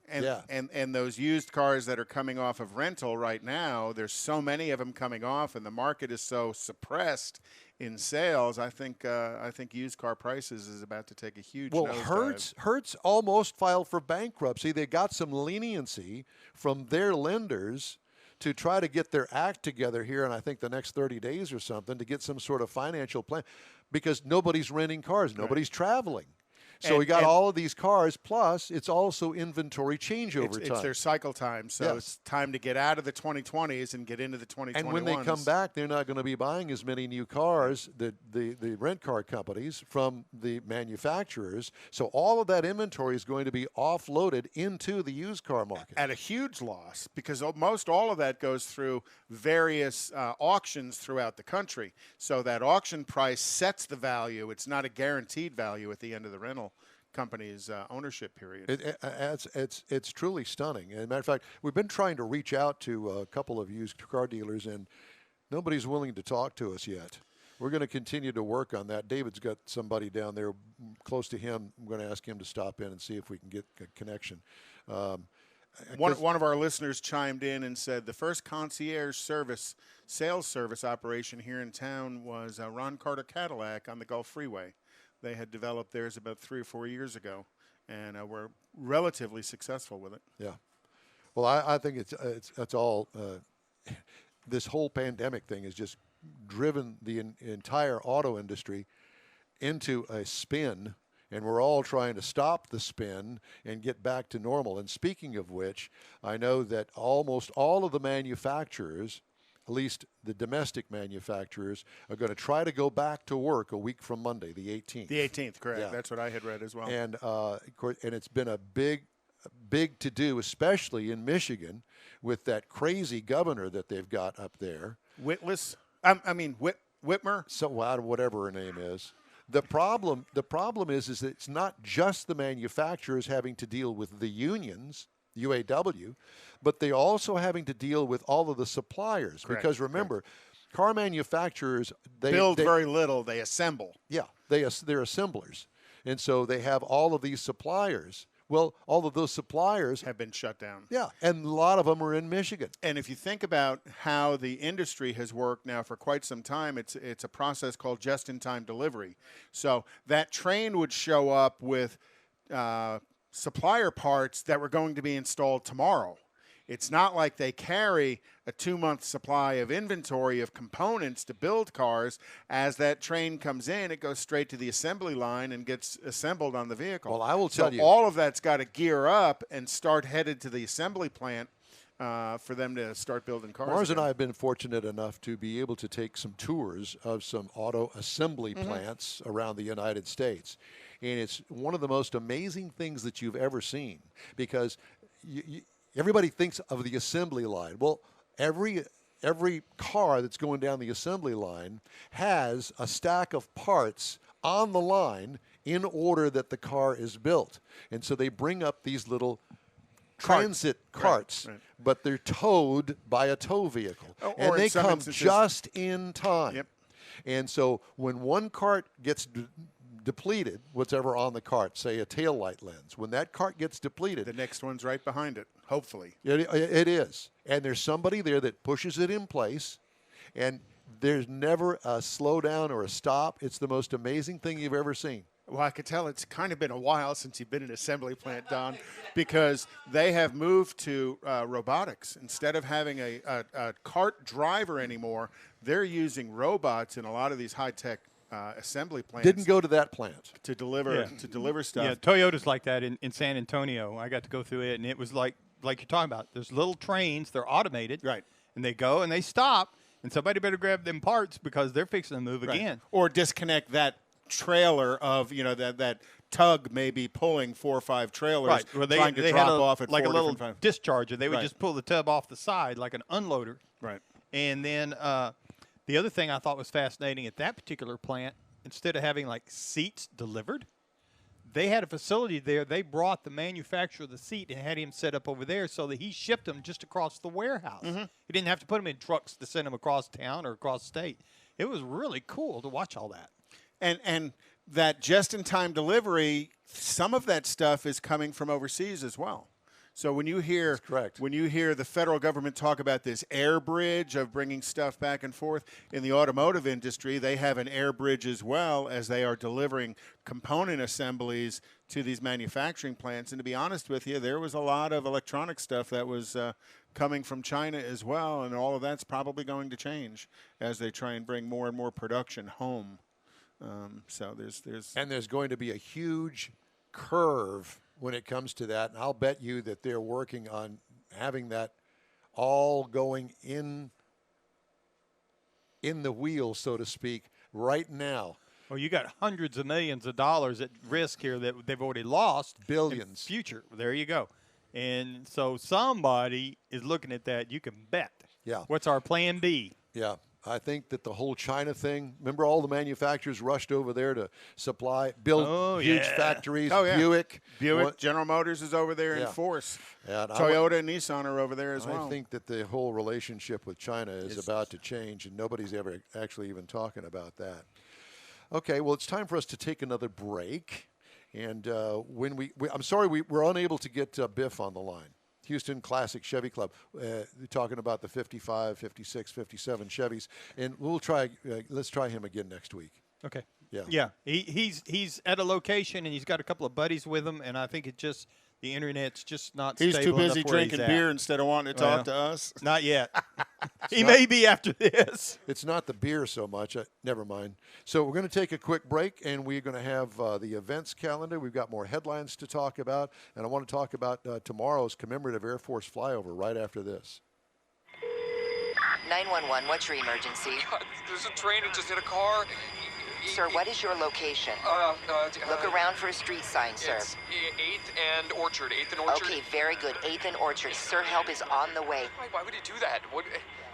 And those used cars that are coming off of rental right now, there's so many of them coming off, and the market is so suppressed in sales. I think used car prices is about to take a huge nosedive. Hertz almost filed for bankruptcy. They got some leniency from their lenders to try to get their act together here in, I think, the next 30 days or something, to get some sort of financial plan, because nobody's renting cars. Nobody's traveling. So we got all of these cars, plus it's also inventory changeover time. It's their cycle time, so it's time to get out of the 2020s and get into the 2021s. And when they come back, they're not going to be buying as many new cars, the rent car companies, from the manufacturers. So all of that inventory is going to be offloaded into the used car market. At a huge loss, because most all of that goes through various auctions throughout the country. So that auction price sets the value. It's not a guaranteed value at the end of the rental company's ownership period. It's truly stunning. As a matter of fact, we've been trying to reach out to a couple of used car dealers, and nobody's willing to talk to us yet. We're going to continue to work on that. David's got somebody down there close to him. I'm going to ask him to stop in and see if we can get a connection. One of our listeners chimed in and said the first concierge sales service operation here in town was Ron Carter Cadillac on the Gulf Freeway. They had developed theirs about 3 or 4 years ago, and were relatively successful with it. Yeah. Well, I think it's all this whole pandemic thing has just driven the entire auto industry into a spin, and we're all trying to stop the spin and get back to normal. And speaking of which, I know that almost all of the manufacturers, at least the domestic manufacturers, are going to try to go back to work a week from Monday, the 18th. The 18th, correct. Yeah. That's what I had read as well. And and it's been a big to do, especially in Michigan, with that crazy governor that they've got up there. Whitmer. So whatever her name is. The problem is that it's not just the manufacturers having to deal with the unions, UAW, but they're also having to deal with all of the suppliers. Correct, because remember, car manufacturers, they build very little, they assemble. Yeah, they're assemblers. And so they have all of these suppliers. Well, all of those suppliers have been shut down. Yeah, and a lot of them are in Michigan. And if you think about how the industry has worked now for quite some time, it's a process called just-in-time delivery. So that train would show up with supplier parts that were going to be installed tomorrow. It's not like they carry a 2-month supply of inventory of components to build cars. As that train comes in, it goes straight to the assembly line and gets assembled on the vehicle. Well, I will tell you, all of that's got to gear up and start headed to the assembly plant for them to start building cars. Mars and I have been fortunate enough to be able to take some tours of some auto assembly plants around the United States. And it's one of the most amazing things that you've ever seen, because everybody thinks of the assembly line. Well, every car that's going down the assembly line has a stack of parts on the line in order that the car is built. And so they bring up these little transit carts, right. but they're towed by a tow vehicle. And they come just in time. Yep. And so when one cart gets depleted, whatever on the cart, say a taillight lens, when that cart gets depleted, the next one's right behind it, hopefully. It is. And there's somebody there that pushes it in place, and there's never a slowdown or a stop. It's the most amazing thing you've ever seen. Well, I could tell it's kind of been a while since you've been in an assembly plant, Don, because they have moved to robotics. Instead of having a cart driver anymore, they're using robots in a lot of these high-tech assembly plants. Didn't go to that plant to deliver stuff. Yeah, Toyota's like that in San Antonio. I got to go through it, and it was like you're talking about. There's little trains. They're automated. Right. And they go and they stop, and somebody better grab them parts because they're fixing to move again. Or disconnect that trailer of, that tug may be pulling 4 or 5 trailers right. Well, trying to drop off at like a little different discharger. They would just pull the tub off the side like an unloader. Right. And then the other thing I thought was fascinating at that particular plant, instead of having like seats delivered, they had a facility there. They brought the manufacturer of the seat and had him set up over there so that he shipped them just across the warehouse. Mm-hmm. He didn't have to put them in trucks to send them across town or across state. It was really cool to watch all that. And that just-in-time delivery, some of that stuff is coming from overseas as well. So when you hear the federal government talk about this air bridge of bringing stuff back and forth, in the automotive industry, they have an air bridge as well as they are delivering component assemblies to these manufacturing plants. And to be honest with you, there was a lot of electronic stuff that was coming from China as well, and all of that's probably going to change as they try and bring more and more production home. So there's going to be a huge curve when it comes to that, and I'll bet you that they're working on having that all going in the wheel, so to speak, right now. Well, you got hundreds of millions of dollars at risk here that they've already lost. Billions. Future. There you go. And so somebody is looking at that. You can bet. Yeah. What's our plan B? Yeah. I think that the whole China thing, remember all the manufacturers rushed over there to build huge factories. Oh, yeah. Buick, General Motors is over there in force. And Toyota and Nissan are over there as well. I think that the whole relationship with China is about to change, and nobody's ever actually even talking about that. Okay, well, it's time for us to take another break. And when I'm sorry, we're unable to get Biff on the line. Houston Classic Chevy Club. Talking about the 55, 56, 57 Chevys. And we'll try, let's try him again next week. Okay. Yeah. Yeah. He's at a location, and he's got a couple of buddies with him, and I think it just the internet's just not He's stable too busy enough where drinking he's beer at. instead of wanting to talk to us. Not yet. He may be after this. It's not the beer so much. Never mind. So we're going to take a quick break, and we're going to have the events calendar. We've got more headlines to talk about, and I want to talk about tomorrow's commemorative Air Force flyover right after this. 911, what's your emergency? God, there's a train that just hit a car. Sir, what is your location? Look around for a street sign, sir. It's 8th and Orchard. 8th and Orchard. Okay, very good. 8th and Orchard. Sir, help is on the way. Why would he do that?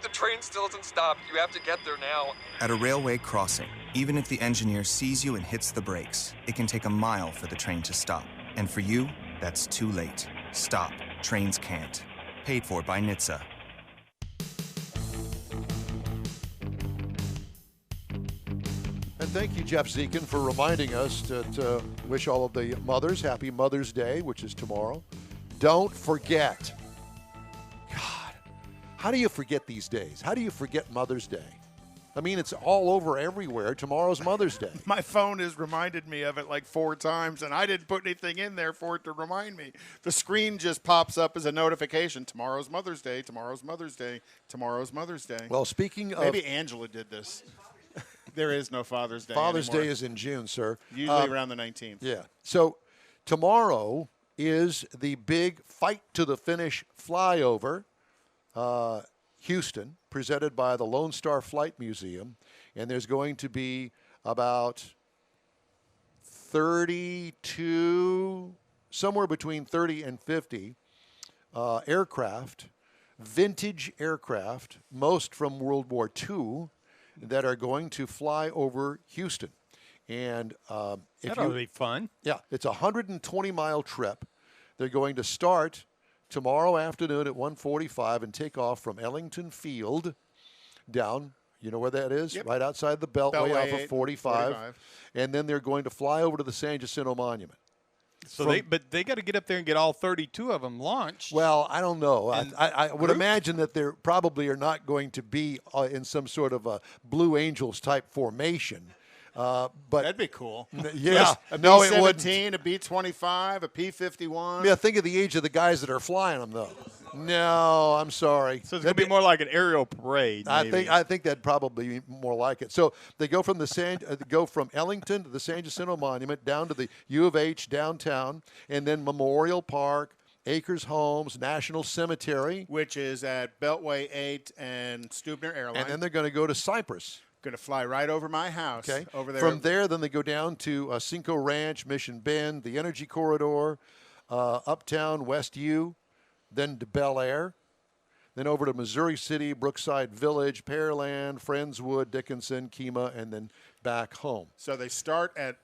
The train still doesn't stop. You have to get there now. At a railway crossing, even if the engineer sees you and hits the brakes, it can take a mile for the train to stop. And for you, that's too late. Stop. Trains can't. Paid for by NHTSA. And thank you, Jeff Zekin, for reminding us to wish all of the mothers happy Mother's Day, which is tomorrow. Don't forget. God, how do you forget these days? How do you forget Mother's Day? I mean, it's all over everywhere. Tomorrow's Mother's Day. My phone has reminded me of it like 4 times, and I didn't put anything in there for it to remind me. The screen just pops up as a notification. Tomorrow's Mother's Day. Tomorrow's Mother's Day. Tomorrow's Mother's Day. Well, speaking of... Maybe Angela did this. There is no Father's Day Father's anymore. Day is in June, sir. Usually around the 19th. Yeah. So tomorrow is the big fight to the finish flyover, Houston, presented by the Lone Star Flight Museum. And there's going to be about 32, somewhere between 30 and 50 aircraft, vintage aircraft, most from World War II, that are going to fly over Houston. And that'll be fun. Yeah, it's a 120-mile trip. They're going to start tomorrow afternoon at 1:45 and take off from Ellington Field down, you know where that is? Yep. Right outside the Beltway off of 45. 45. And then they're going to fly over to the San Jacinto Monument. So they got to get up there and get all 32 of them launched. Well, I don't know. I would imagine that there probably are not going to be in some sort of a Blue Angels type formation. But that'd be cool. Yeah, a no, B-17, it wouldn't. a B-25, a P-51. Yeah, think of the age of the guys that are flying them, though. No, I'm sorry. So it's going to be more like an aerial parade. Maybe. I think that'd probably be more like it. So they go from go from Ellington to the San Jacinto Monument down to the U of H downtown, and then Memorial Park, Acres Homes, National Cemetery, which is at Beltway 8 and Stubner Airline. And then they're going to go to Cypress. Going to fly right over my house. Okay. Over there. From there, then they go down to Cinco Ranch, Mission Bend, the Energy Corridor, Uptown, West U, then to Bel Air, then over to Missouri City, Brookside Village, Pearland, Friendswood, Dickinson, Kemah, and then back home. So they start at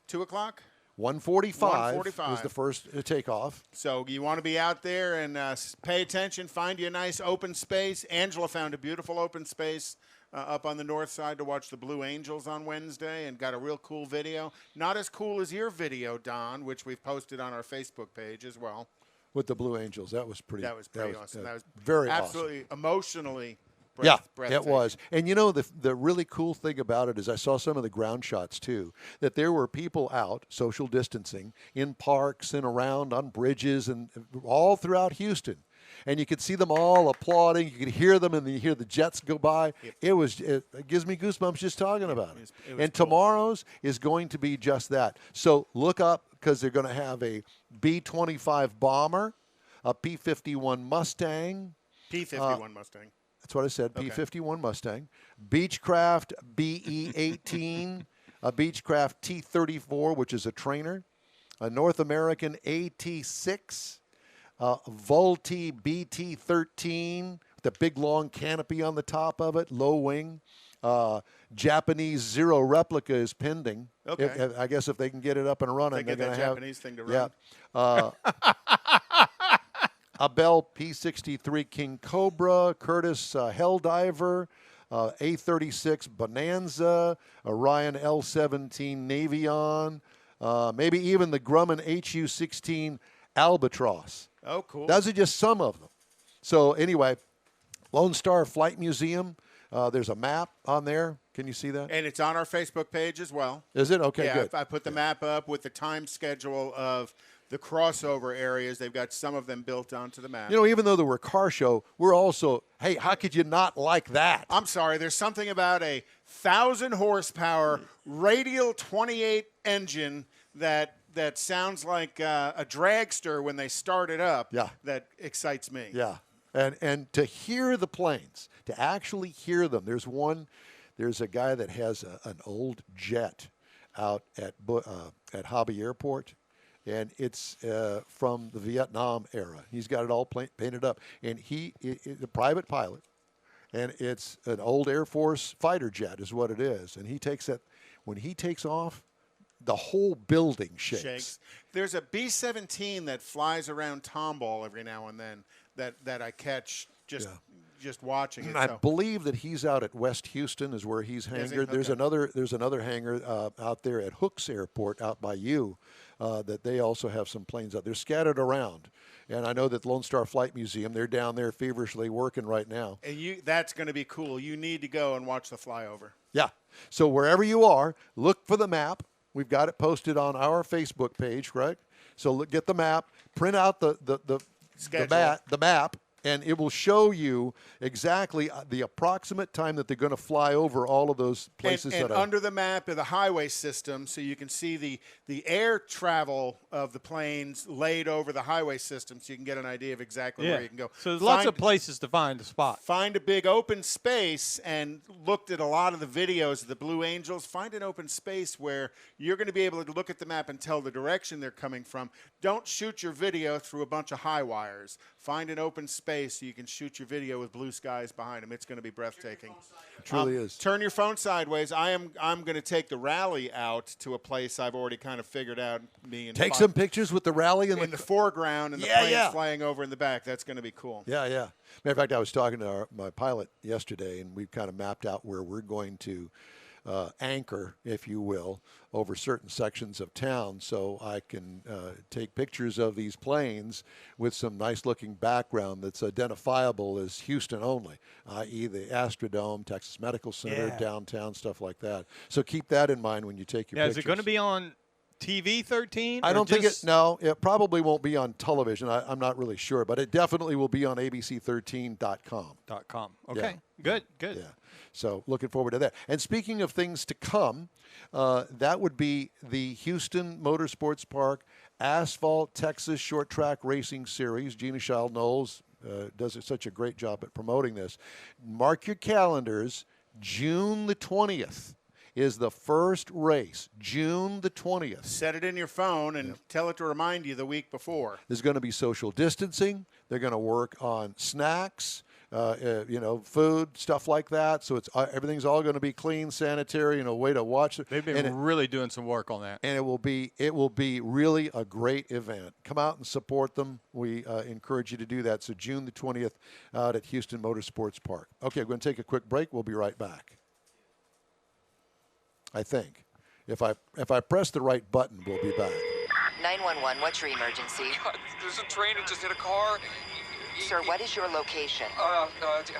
2 o'clock? 1:45 is the first takeoff. So you want to be out there and pay attention, find you a nice open space. Angela found a beautiful open space up on the north side to watch the Blue Angels on Wednesday and got a real cool video. Not as cool as your video, Don, which we've posted on our Facebook page as well. With the Blue Angels. That was pretty awesome. That was very absolutely emotionally it was. And you know, the really cool thing about it is I saw some of the ground shots too, that there were people out social distancing in parks and around on bridges and all throughout Houston. And you could see them all applauding. You could hear them, and you hear the jets go by. Yep. It gives me goosebumps just talking about it. It was and cool. Tomorrow's is going to be just that. So look up, because they're going to have a B-25 bomber, a P-51 Mustang. P-51 Mustang. That's what I said, Okay. P-51 Mustang. Beechcraft BE-18, a Beechcraft T-34, which is a trainer, a North American AT-6, Vultee BT-13, the big long canopy on the top of it, low wing. Japanese Zero replica is pending. Okay. I guess if they can get it up and running, They they're get going that to have Japanese thing to run. Yeah. A Bell P-63 King Cobra, Curtis Helldiver, A-36 Bonanza, a Ryan L-17 Navion, maybe even the Grumman HU-16 Albatross. Oh, cool. Those are just some of them. So anyway, Lone Star Flight Museum, there's a map on there. Can you see that? And it's on our Facebook page as well. Is it? Okay, yeah, good. I put the map up with the time schedule of the crossover areas. They've got some of them built onto the map. You know, even though we're a car show, we're also, hey, how could you not like that? I'm sorry, there's something about a 1,000 horsepower radial 28 engine that sounds like a dragster when they start it up. Yeah. That excites me. Yeah. And to hear the planes, to actually hear them, there's a guy that has an old jet out at Hobby Airport, and it's from the Vietnam era. He's got it all painted up, and he is a private pilot, and it's an old Air Force fighter jet is what it is. And he takes that, when he takes off, the whole building shakes. There's a B-17 that flies around Tomball every now and then that I catch just watching it. I believe that he's out at West Houston is where he's hangared. There's another hangar out there at Hooks Airport out by you that they also have some planes out. They're scattered around. And I know that Lone Star Flight Museum, they're down there feverishly working right now. And that's going to be cool. You need to go and watch the flyover. Yeah. So wherever you are, look for the map. We've got it posted on our Facebook page, correct? So get the map, print out the map, and it will show you exactly the approximate time that they're going to fly over all of those places. And under the map of the highway system, so you can see the air travel of the planes laid over the highway system, so you can get an idea of exactly where you can go. So there's lots of places to find a spot. Find a big open space, and looked at a lot of the videos of the Blue Angels. Find an open space where you're going to be able to look at the map and tell the direction they're coming from. Don't shoot your video through a bunch of high wires. Find an open space so you can shoot your video with blue skies behind them. It's going to be breathtaking. It truly is. Turn your phone sideways. I'm going to take the rally out to a place I've already kind of figured out. Take some pictures with the rally in the foreground and the planes flying over in the back. That's going to be cool. Yeah, yeah. Matter of fact, I was talking to my pilot yesterday, and we've kind of mapped out where we're going to anchor, if you will, over certain sections of town, so I can take pictures of these planes with some nice-looking background that's identifiable as Houston only, i.e. the Astrodome, Texas Medical Center, downtown, stuff like that. So keep that in mind when you take your pictures. Is it going to be on TV 13? I don't think it probably won't be on television. I'm not really sure, but it definitely will be on abc13.com. Okay, yeah. Good. Yeah. So looking forward to that. And speaking of things to come, that would be the Houston Motorsports Park Asphalt Texas Short Track Racing Series. Gina Child Knowles does such a great job at promoting this. Mark your calendars. June the 20th is the first race. June the 20th. Set it in your phone and tell it to remind you the week before. There's going to be social distancing. They're going to work on snacks. Food, stuff like that. So everything's all going to be clean, sanitary, way to watch it. They've been really doing some work on that. And it will be really a great event. Come out and support them. We encourage you to do that. So June the 20th out at Houston Motorsports Park. Okay, we're going to take a quick break. We'll be right back. I think. If I press the right button, we'll be back. 911, what's your emergency? There's a train that just hit a car. Sir, what is your location?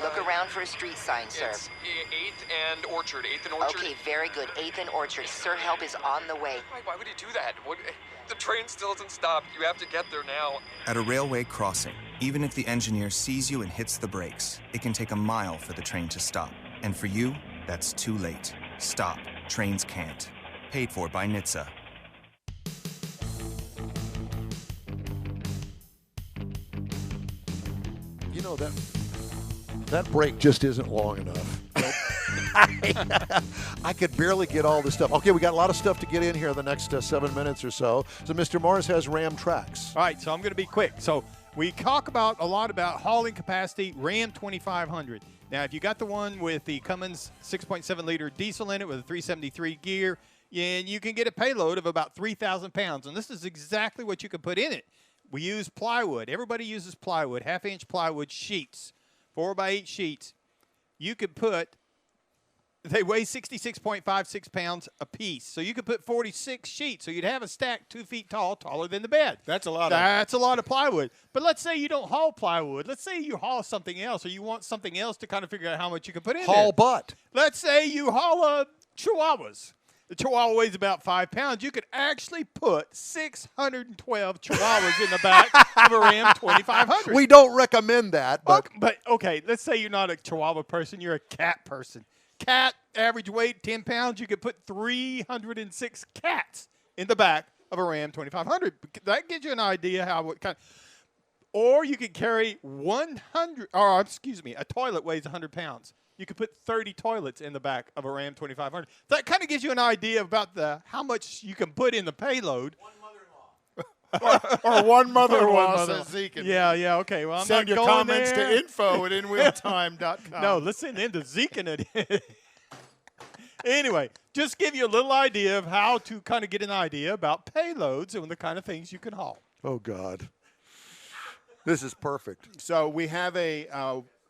Look around for a street sign, sir. It's 8th and Orchard. 8th and Orchard. Okay, very good. 8th and Orchard. Sir, help is on the way. Why would he do that? The train still hasn't stopped. You have to get there now. At a railway crossing, even if the engineer sees you and hits the brakes, it can take a mile for the train to stop. And for you, that's too late. Stop. Trains can't. Paid for by NHTSA. You know, that break just isn't long enough. I could barely get all this stuff. Okay, we got a lot of stuff to get in here in the next 7 minutes or so. So Mr. Morris has Ram tracks. All right, so I'm going to be quick. So we talk a lot about hauling capacity, Ram 2500. Now, if you got the one with the Cummins 6.7-liter diesel in it with a 373 gear, and you can get a payload of about 3,000 pounds. And this is exactly what you can put in it. We use plywood. Everybody uses plywood, half-inch plywood sheets, 4x8 sheets. You could put They weigh 66.56 pounds apiece. So you could put 46 sheets. So you'd have a stack 2 feet tall, taller than the bed. That's a lot. That's a lot of plywood. But let's say you don't haul plywood. Let's say you haul something else, or you want something else to kind of figure out how much you can put in Haul there. butt. Let's say you haul chihuahuas. The chihuahua weighs about 5 pounds. You could actually put 612 chihuahuas in the back of a Ram 2500. We don't recommend that, but But okay, let's say you're not a chihuahua person. You're a cat person. Cat, average weight, 10 pounds. You could put 306 cats in the back of a Ram 2500. That gives you an idea how what kind. Or you could carry a toilet weighs 100 pounds. You could put 30 toilets in the back of a Ram 2500. That kind of gives you an idea about how much you can put in the payload. or one mother-in-law, says Zeke. Yeah, okay. Well, I'm Send not your going comments there. to info@inwheeltime.com. No, listen into Zeke and it. Anyway, just give you a little idea of how to kind of get an idea about payloads and the kind of things you can haul. oh God, this is perfect. So we have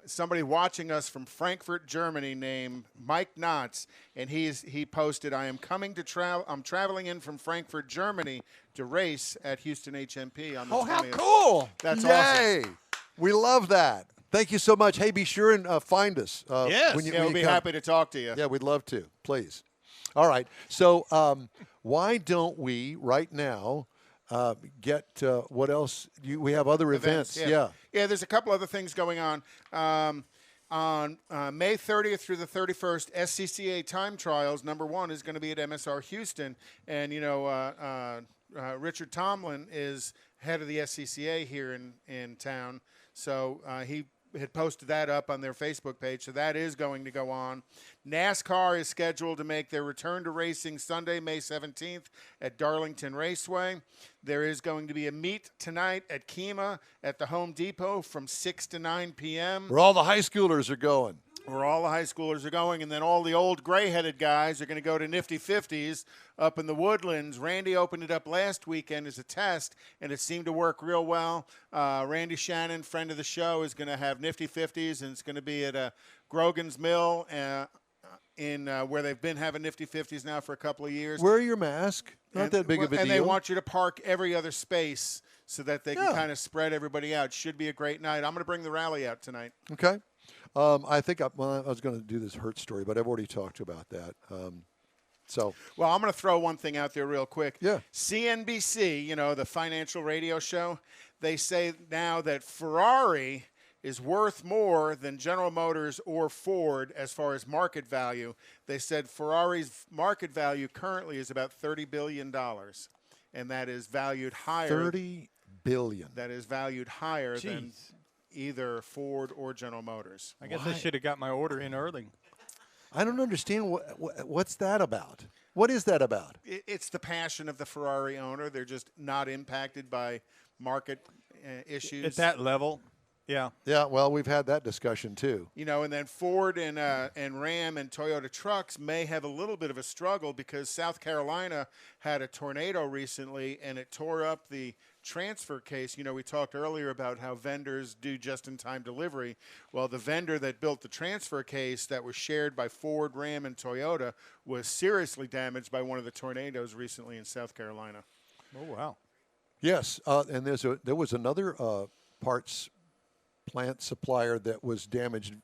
somebody watching us from Frankfurt, Germany, named Mike Knotts, and he posted, I'm traveling in from Frankfurt, Germany to race at Houston HMP on the 20th. Oh, how cool. That's Yay. awesome. We love that. Thank you so much. Hey, be sure and find us. Yes. when you We'll be come. happy to talk to you. Yeah, we'd love to. Please. All right. So why don't we right now get what else? We have other events. Yeah. Yeah, there's a couple other things going on. On May 30th through the 31st, SCCA time trials, number 1 is going to be at MSR Houston. And, Richard Tomlin is head of the SCCA here in town. So he had posted that up on their Facebook page. So that is going to go on. NASCAR is scheduled to make their return to racing Sunday, May 17th at Darlington Raceway. There is going to be a meet tonight at Kemah at the Home Depot from 6 to 9 p.m. Where all the high schoolers are going. Where all the high schoolers are going, and then all the old gray-headed guys are going to go to Nifty 50s up in the Woodlands. Randy opened it up last weekend as a test, and it seemed to work real well. Randy Shannon, friend of the show, is going to have Nifty 50s, and it's going to be at Grogan's Mill in where they've been having Nifty 50s now for a couple of years. Wear your mask. Not that big of a deal. And they want you to park every other space so that they can kind of spread everybody out. Should be a great night. I'm going to bring the rally out tonight. Okay. I think I was going to do this Hurt story, but I've already talked about that. Well, I'm going to throw one thing out there real quick. Yeah. CNBC, the financial radio show, they say now that Ferrari is worth more than General Motors or Ford as far as market value. They said Ferrari's market value currently is about $30 billion, and that is valued higher. $30 billion. That is valued higher than either Ford or General Motors. I guess I should have got my order in early. I don't understand what's that about. What is that about? It's the passion of the Ferrari owner. They're just not impacted by market issues. At that level, yeah. Yeah, well, we've had that discussion too. And then Ford and Ram and Toyota trucks may have a little bit of a struggle because South Carolina had a tornado recently and it tore up the transfer case. We talked earlier about how vendors do just-in-time delivery. Well, the vendor that built the transfer case that was shared by Ford, Ram, and Toyota was seriously damaged by one of the tornadoes recently in South Carolina. Oh, wow. Yes, and there was another parts plant supplier that was damaged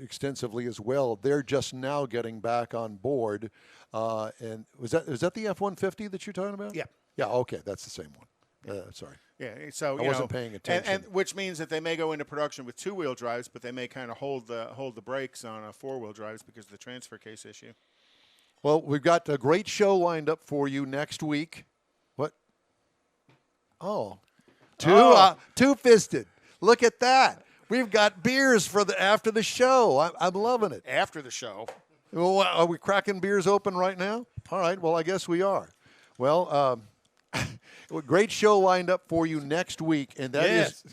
extensively as well. They're just now getting back on board. And is that the F-150 that you're talking about? Yeah. Yeah, okay, that's the same one. Sorry. Yeah, so I wasn't paying attention. and which means that they may go into production with two-wheel drives, but they may kind of hold the brakes on four-wheel drives because of the transfer case issue. Well, we've got a great show lined up for you next week. What? Oh, two-fisted. Look at that. We've got beers for after the show. I'm loving it. After the show. Well, are we cracking beers open right now? All right. Well, I guess we are. Well, Well, great show lined up for you next week, and that is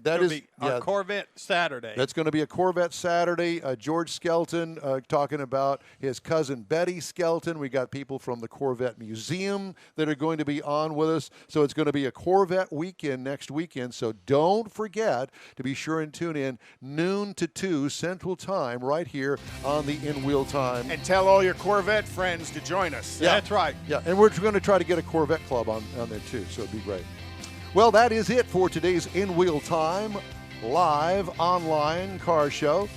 our Corvette Saturday. That's going to be a Corvette Saturday. George Skelton talking about his cousin Betty Skelton. We got people from the Corvette Museum that are going to be on with us. So it's going to be a Corvette weekend next weekend. So don't forget to be sure and tune in noon to 2 Central Time right here on the In Wheel Time. And tell all your Corvette friends to join us. Yeah, that's right. Yeah, and we're going to try to get a Corvette club on there too. So it'd be great. Well, that is it for today's In Wheel Time live online car show.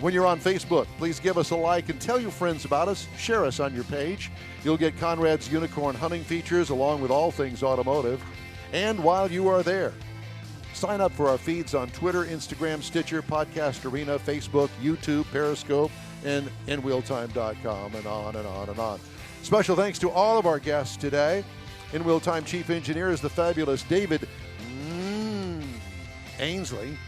When you're on Facebook, please give us a like and tell your friends about us. Share us on your page. You'll get Conrad's Unicorn hunting features along with all things automotive. And while you are there, sign up for our feeds on Twitter, Instagram, Stitcher, Podcast Arena, Facebook, YouTube, Periscope, and InWheelTime.com, and on and on and on. Special thanks to all of our guests today. In Wheel Time Chief Engineer is the fabulous David Ainsley.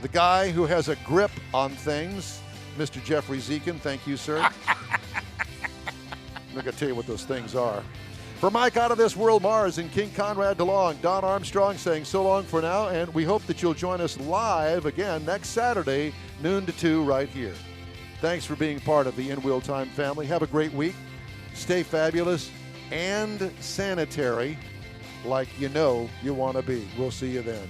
The guy who has a grip on things, Mr. Jeffrey Zekin. Thank you, sir. I'm not going to tell you what those things are. For Mike Out of This World Mars and King Conrad DeLong, Don Armstrong saying so long for now, and we hope that you'll join us live again next Saturday, noon to 2 right here. Thanks for being part of the In Wheel Time family. Have a great week. Stay fabulous and sanitary like you know you want to be. We'll see you then.